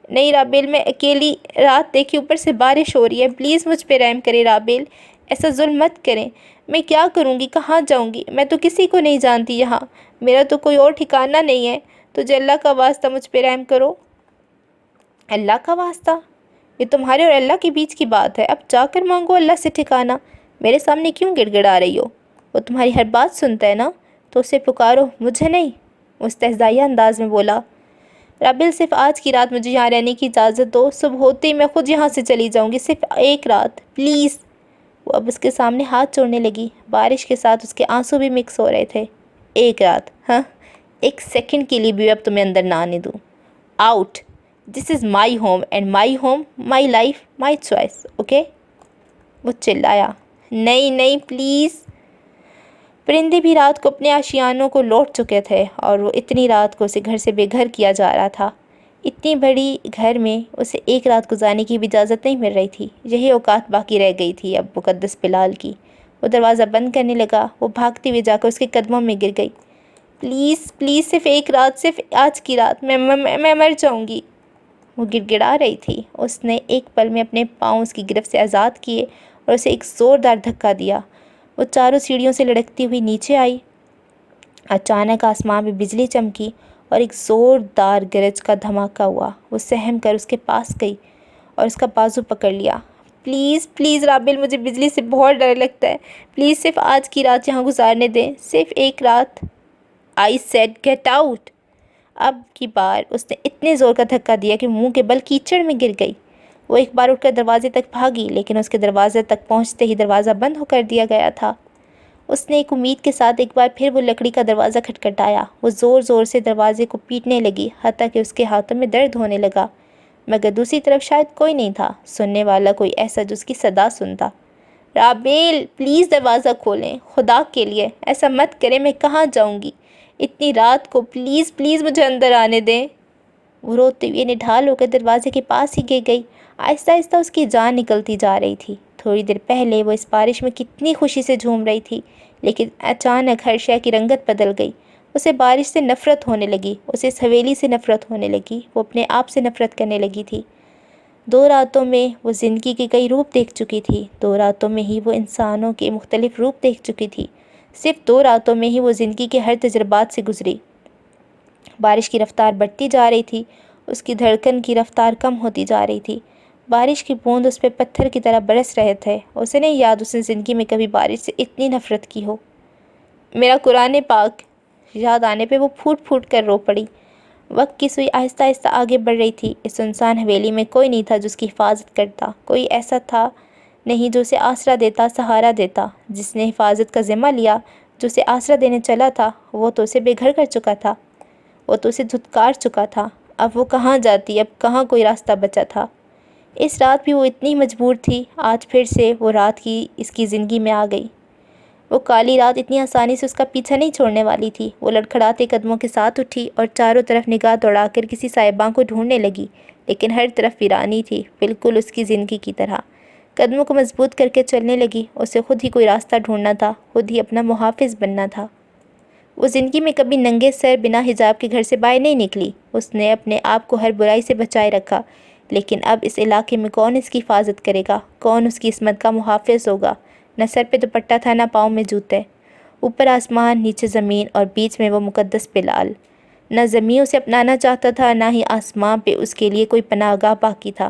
نہیں رابل، میں اکیلی رات دیکھی، اوپر سے بارش ہو رہی ہے، پلیز مجھ پہ رحم کرے رابل، ایسا ظلم مت کریں۔ میں کیا کروں گی، کہاں جاؤں گی؟ میں تو کسی کو نہیں جانتی یہاں، میرا تو کوئی اور ٹھکانہ نہیں ہے، تجھے اللہ کا واسطہ مجھ پہ رحم کرو۔ اللہ کا واسطہ؟ یہ تمہارے اور اللہ کے بیچ کی بات ہے، اب جا کر مانگو اللہ سے ٹھکانہ، میرے سامنے کیوں گڑ گڑا رہی ہو؟ وہ تمہاری ہر بات سنتا ہے نا، تو اسے پکارو، مجھے نہیں، مستہزائیہ انداز میں بولا۔ رابل، صرف آج کی رات مجھے یہاں رہنے کی اجازت دو، صبح ہوتے ہی میں خود یہاں سے چلی جاؤں گی، صرف ایک رات پلیز۔ وہ اب اس کے سامنے ہاتھ جوڑنے لگی، بارش کے ساتھ اس کے آنسو بھی مکس ہو رہے تھے۔ ایک رات؟ ہاں، ایک سیکنڈ کے لیے بھی اب تمہیں اندر نہ آنے دوں۔ Out, this is my home and my home, my life, my choice, okay? وہ چلایا۔ نہیں پلیز۔ پرندے بھی رات کو اپنے آشیانوں کو لوٹ چکے تھے اور وہ اتنی رات کو اسے گھر سے بے گھر کیا جا رہا تھا۔ اتنی بڑی گھر میں اسے ایک رات گزارنے کی بھی اجازت نہیں مل رہی تھی، یہی اوقات باقی رہ گئی تھی اب مقدس بلال کی۔ وہ دروازہ بند کرنے لگا، وہ بھاگتے ہوئے جا کر اس کے قدموں میں گر گئی۔ پلیز صرف ایک رات، صرف آج کی رات، میں مر جاؤں گی، وہ گڑ گڑا رہی تھی۔ اس نے ایک پل میں اپنے پاؤں اس کی گرفت سے آزاد کیے اور اسے ایک زوردار دھکا دیا۔ وہ چاروں سیڑھیوں سے لڑکتی ہوئی نیچے آئی۔ اچانک آسمان میں بجلی چمکی اور ایک زوردار گرج کا دھماکہ ہوا۔ وہ سہم کر اس کے پاس گئی اور اس کا بازو پکڑ لیا۔ پلیز رابل، مجھے بجلی سے بہت ڈر لگتا ہے، پلیز صرف آج کی رات یہاں گزارنے دیں، صرف ایک رات۔ I said get out. اب کی بار اس نے اتنے زور کا دھکا دیا کہ منہ کے بل کیچڑ میں گر گئی۔ وہ ایک بار اٹھ کر دروازے تک بھاگی، لیکن اس کے دروازے تک پہنچتے ہی دروازہ بند ہو کر دیا گیا تھا۔ اس نے ایک امید کے ساتھ ایک بار پھر وہ لکڑی کا دروازہ کھٹکھٹایا۔ وہ زور سے دروازے کو پیٹنے لگی، حتیٰ کہ اس کے ہاتھوں میں درد ہونے لگا، مگر دوسری طرف شاید کوئی نہیں تھا، سننے والا کوئی ایسا جو اس کی صدا سنتا۔ رابل، پلیز دروازہ کھولیں، خدا کے لیے ایسا مت کریں، میں کہاں جاؤں گی اتنی رات کو، پلیز مجھے اندر آنے دیں۔ وہ روتے ہوئے نڈھال ہو کر دروازے کے پاس ہی گر گئی۔ آہستہ آہستہ اس کی جان نکلتی جا رہی تھی۔ تھوڑی دیر پہلے وہ اس بارش میں کتنی خوشی سے جھوم رہی تھی، لیکن اچانک ہر شے کی رنگت بدل گئی۔ اسے بارش سے نفرت ہونے لگی، اسے اس حویلی سے نفرت ہونے لگی، وہ اپنے آپ سے نفرت کرنے لگی تھی۔ 2 راتوں میں وہ زندگی کے کئی روپ دیکھ چکی تھی، 2 راتوں میں ہی وہ انسانوں کے مختلف روپ دیکھ چکی تھی، صرف 2 راتوں میں ہی وہ زندگی کے ہر تجربات سے گزری۔ بارش کی رفتار بڑھتی جا رہی تھی، اس کی دھڑکن کی رفتار کم ہوتی جا رہی تھی۔ بارش کی بوند اس پہ پتھر کی طرح برس رہے تھے۔ اسے نہیں یاد اس نے زندگی میں کبھی بارش سے اتنی نفرت کی ہو۔ میرا قرآن پاک یاد آنے پہ وہ پھوٹ کر رو پڑی۔ وقت کی سوئی آہستہ آہستہ آگے بڑھ رہی تھی۔ اس سنسان حویلی میں کوئی نہیں تھا جو اس کی حفاظت کرتا، کوئی ایسا تھا نہیں جو اسے آسرا دیتا، سہارا دیتا۔ جس نے حفاظت کا ذمہ لیا، جو اسے آسرا دینے چلا تھا، وہ تو اسے بے گھر کر چکا تھا، وہ تو اسے دھتکار چکا تھا۔ اب وہ کہاں جاتی، اب کہاں کوئی راستہ بچا تھا۔ اس رات بھی وہ اتنی مجبور تھی، آج پھر سے وہ رات کی اس کی زندگی میں آ گئی۔ وہ کالی رات اتنی آسانی سے اس کا پیچھا نہیں چھوڑنے والی تھی۔ وہ لڑکھڑاتے قدموں کے ساتھ اٹھی اور چاروں طرف نگاہ دوڑا کر کسی سائباں کو ڈھونڈنے لگی، لیکن ہر طرف ویرانی تھی، بالکل اس کی زندگی کی طرح۔ قدموں کو مضبوط کر کے چلنے لگی۔ اسے خود ہی کوئی راستہ ڈھونڈنا تھا، خود ہی اپنا محافظ بننا تھا۔ وہ زندگی میں کبھی ننگے سر بنا حجاب کے گھر سے باہر نہیں نکلی۔ اس نے اپنے آپ کو ہر برائی سے بچائے رکھا، لیکن اب اس علاقے میں کون اس کی حفاظت کرے گا، کون اس کی عصمت کا محافظ ہوگا؟ نہ سر پہ دوپٹہ تھا، نہ پاؤں میں جوتے۔ اوپر آسمان، نیچے زمین اور بیچ میں وہ مقدس بلال۔ نہ زمین اسے اپنانا چاہتا تھا، نہ ہی آسمان پہ اس کے لیے کوئی پناہ گاہ باقی تھا۔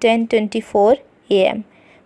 10:24 AM।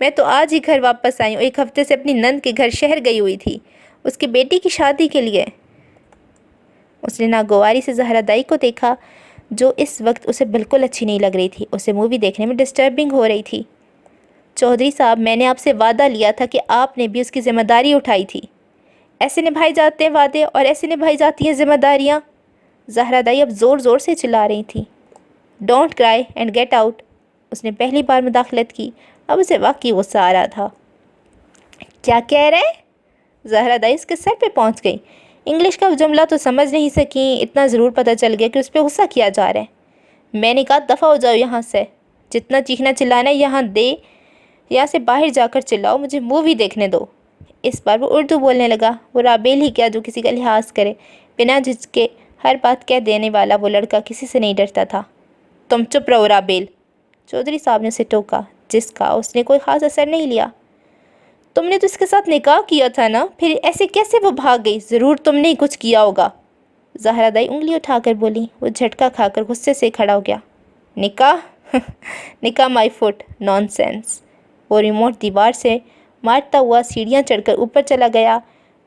میں تو آج ہی گھر واپس آئی ہوں، 1 ہفتے سے اپنی نند کے گھر شہر گئی ہوئی تھی اس کی بیٹی کی شادی کے لیے۔ اس نے ناگواری سے زہرا دائی کو دیکھا جو اس وقت اسے بالکل اچھی نہیں لگ رہی تھی، اسے مووی دیکھنے میں ڈسٹربنگ ہو رہی تھی۔ چودھری صاحب، میں نے آپ سے وعدہ لیا تھا کہ آپ نے بھی اس کی ذمہ داری اٹھائی تھی۔ ایسے نبھائے جاتے ہیں وعدے اور ایسے نبھائی جاتی ہیں ذمہ داریاں۔ زہرا دائی اب زور زور سے چلا رہی تھی۔ Don't cry and get out. اس نے پہلی بار مداخلت کی، اب اسے واقعی غصہ آ رہا تھا۔ کیا کہہ رہے؟ زہرا دائی اس کے سر پہ پہنچ گئی۔ انگلش کا جملہ تو سمجھ نہیں سکیں، اتنا ضرور پتہ چل گیا کہ اس پہ غصہ کیا جا رہا ہے۔ میں نے کہا دفع ہو جاؤ یہاں سے، جتنا چیخنا چلانا ہے یہاں سے باہر جا کر چلاؤ، مجھے مووی دیکھنے دو۔ اس بار وہ اردو بولنے لگا۔ وہ رابیل ہی کیا جو کسی کا لحاظ کرے، بنا جھجکے ہر بات کہہ دینے والا وہ لڑکا کسی سے نہیں ڈرتا تھا۔ تم چپ رہو رابیل، چودھری صاحب نے اسے ٹوکا، جس کا اس نے کوئی خاص اثر نہیں لیا۔ تم نے تو اس کے ساتھ نکاح کیا تھا نا، پھر ایسے کیسے وہ بھاگ گئی؟ ضرور تم نے کچھ کیا ہوگا۔ زہرا دائی انگلی اٹھا کر بولی۔ وہ جھٹکا کھا کر غصے سے کھڑا ہو گیا۔ نکاح؟ نکاح مائی فٹ، نان سینس۔ وہ ریموٹ دیوار سے مارتا ہوا سیڑھیاں چڑھ کر اوپر چلا گیا۔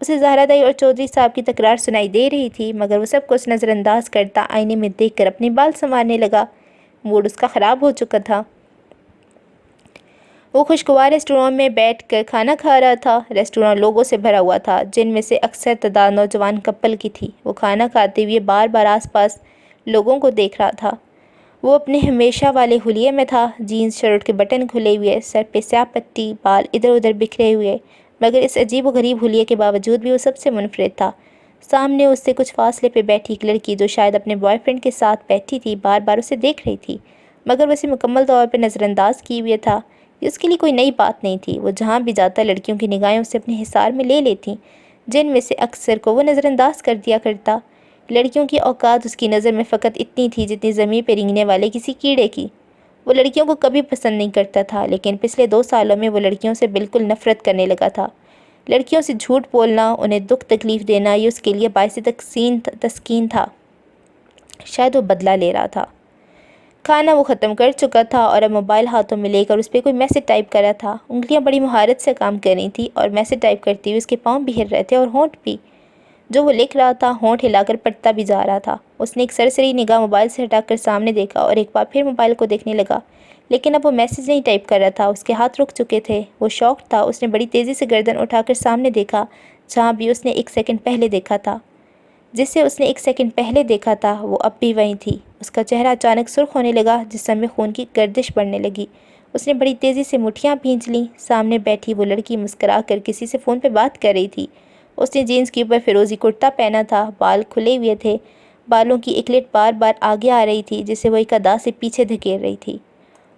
اسے زہرا دائی اور چودھری صاحب کی تکرار سنائی دے رہی تھی، مگر وہ سب کچھ نظر انداز کرتا آئینے میں دیکھ کر اپنے بال سنوارنے لگا۔ موڈ اس کا خراب ہو چکا تھا۔ وہ خوشگوار ریسٹوران میں بیٹھ کر کھانا کھا رہا تھا۔ ریسٹوران لوگوں سے بھرا ہوا تھا، جن میں سے اکثر تعداد نوجوان کپل کی تھی۔ وہ کھانا کھاتے ہوئے بار بار آس پاس لوگوں کو دیکھ رہا تھا۔ وہ اپنے ہمیشہ والے حلیے میں تھا، جینز شرٹ کے بٹن کھلے ہوئے، سر پہ سیاہ پٹی، بال ادھر ادھر بکھرے ہوئے، مگر اس عجیب و غریب حلیے کے باوجود بھی وہ سب سے منفرد تھا۔ سامنے اس سے کچھ فاصلے پہ بیٹھی ایک لڑکی جو شاید اپنے بوائے فرینڈ کے ساتھ بیٹھی تھی، بار بار اسے دیکھ رہی تھی، مگر وہ اسے مکمل طور پر نظر انداز کیے ہوئے تھا۔ یہ اس کے لیے کوئی نئی بات نہیں تھی۔ وہ جہاں بھی جاتا لڑکیوں کی نگاہیں اسے اپنے حصار میں لے لیتی، جن میں سے اکثر کو وہ نظر انداز کر دیا کرتا۔ لڑکیوں کی اوقات اس کی نظر میں فقط اتنی تھی جتنی زمین پہ رینگنے والے کسی کیڑے کی۔ وہ لڑکیوں کو کبھی پسند نہیں کرتا تھا، لیکن پچھلے 2 سالوں میں وہ لڑکیوں سے بالکل نفرت کرنے لگا تھا۔ لڑکیوں سے جھوٹ بولنا، انہیں دکھ تکلیف دینا، یہ اس کے لیے باعث تسکین تھا۔ شاید وہ بدلہ لے رہا تھا۔ کھانا وہ ختم کر چکا تھا اور اب موبائل ہاتھوں میں لے کر اس پہ کوئی میسج ٹائپ کر رہا تھا۔ انگلیاں بڑی مہارت سے کام کر رہی تھیں اور میسج ٹائپ کرتے ہوئے اس کے پاؤں بھی ہل رہے تھے اور ہونٹ بھی۔ جو وہ لکھ رہا تھا ہونٹ ہلا کر پڑھتا بھی جا رہا تھا۔ اس نے ایک سرسری نگاہ موبائل سے ہٹا کر سامنے دیکھا اور ایک بار پھر موبائل کو دیکھنے لگا، لیکن اب وہ میسج نہیں ٹائپ کر رہا تھا، اس کے ہاتھ رک چکے تھے۔ وہ شاکڈ تھا۔ اس نے بڑی تیزی سے گردن اٹھا کر سامنے دیکھا، جہاں بھی اس نے 1 سیکنڈ پہلے دیکھا تھا۔ جسے اس نے 1 سیکنڈ پہلے دیکھا تھا وہ اب بھی وہیں تھی۔ اس کا چہرہ اچانک سرخ ہونے لگا، جسم میں خون کی گردش بڑھنے لگی۔ اس نے بڑی تیزی سے مٹھیاں بھینچ لیں۔ سامنے بیٹھی وہ لڑکی مسکرا کر کسی سے فون پہ بات کر رہی تھی۔ اس نے جینس کے اوپر فیروزی کرتا پہنا تھا، بال کھلے ہوئے تھے، بالوں کی ایک لٹ بار بار آگے آ رہی تھی جسے وہ ایک ادا سے پیچھے دھکیل رہی تھی۔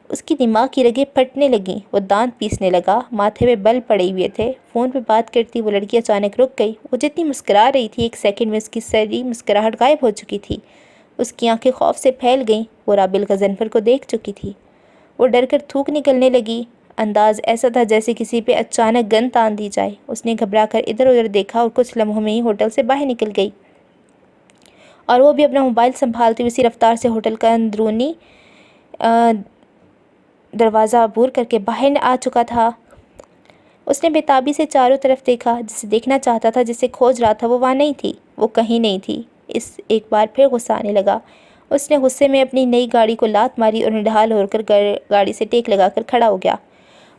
اس کی دماغ کی رگیں پھٹنے لگیں، وہ دانت پیسنے لگا، ماتھے پہ بل پڑے ہوئے تھے۔ فون پہ بات کرتی وہ لڑکی اچانک رک گئی۔ وہ جتنی مسکرا رہی تھی 1 سیکنڈ میں اس کی ساری مسکراہٹ غائب ہو چکی تھی۔ اس کی آنکھیں خوف سے پھیل گئیں۔ وہ رابل غضنفر کو دیکھ چکی تھی۔ وہ ڈر کر تھوک نکلنے لگی۔ انداز ایسا تھا جیسے کسی پہ اچانک گن تان دی جائے۔ اس نے گھبرا کر ادھر ادھر دیکھا اور کچھ لمحوں میں ہی ہوٹل سے باہر نکل گئی، اور وہ بھی اپنا موبائل سنبھالتے ہوئے اسی رفتار سے ہوٹل کا اندرونی دروازہ عبور کر کے باہر آ چکا تھا۔ اس نے بے تابی سے چاروں طرف دیکھا، جسے دیکھنا چاہتا تھا، جسے کھوج رہا تھا، وہ وہاں نہیں تھی، وہ کہیں نہیں تھی۔ ایک بار پھر غصہ آنے لگا۔ اس نے غصے میں اپنی نئی گاڑی کو لات ماری اور نڈھال ہو کر گاڑی سے ٹیک لگا کر کھڑا ہو گیا۔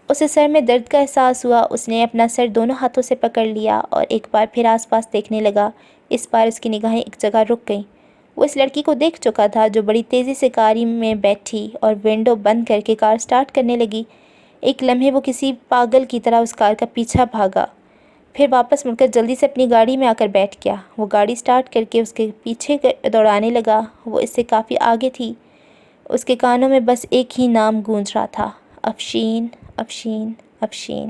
اسے سر میں درد کا احساس ہوا۔ اس نے اپنا سر دونوں ہاتھوں سے پکڑ لیا اور ایک بار پھر آس پاس دیکھنے لگا۔ اس بار اس کی نگاہیں ایک جگہ رک گئیں۔ وہ اس لڑکی کو دیکھ چکا تھا جو بڑی تیزی سے کار میں بیٹھی اور ونڈو بند کر کے کار سٹارٹ کرنے لگی۔ ایک لمحے وہ کسی پاگل کی طرح اس کار کا پیچھا بھاگا، پھر واپس مڑ کر جلدی سے اپنی گاڑی میں آ کر بیٹھ گیا۔ وہ گاڑی سٹارٹ کر کے اس کے پیچھے دوڑانے لگا۔ وہ اس سے کافی آگے تھی۔ اس کے کانوں میں بس ایک ہی نام گونج رہا تھا، افشین، افشین، افشین۔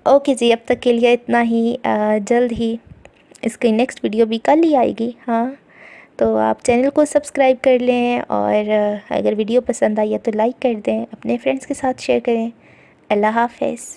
اوکے جی، اب تک کے لیے اتنا ہی۔ جلد ہی اس کی نیکسٹ ویڈیو بھی کل ہی آئے گی، ہاں، تو آپ چینل کو سبسکرائب کر لیں، اور اگر ویڈیو پسند آئی ہے تو لائک کر دیں، اپنے فرینڈس کے ساتھ شیئر کریں۔ اللہ حافظ۔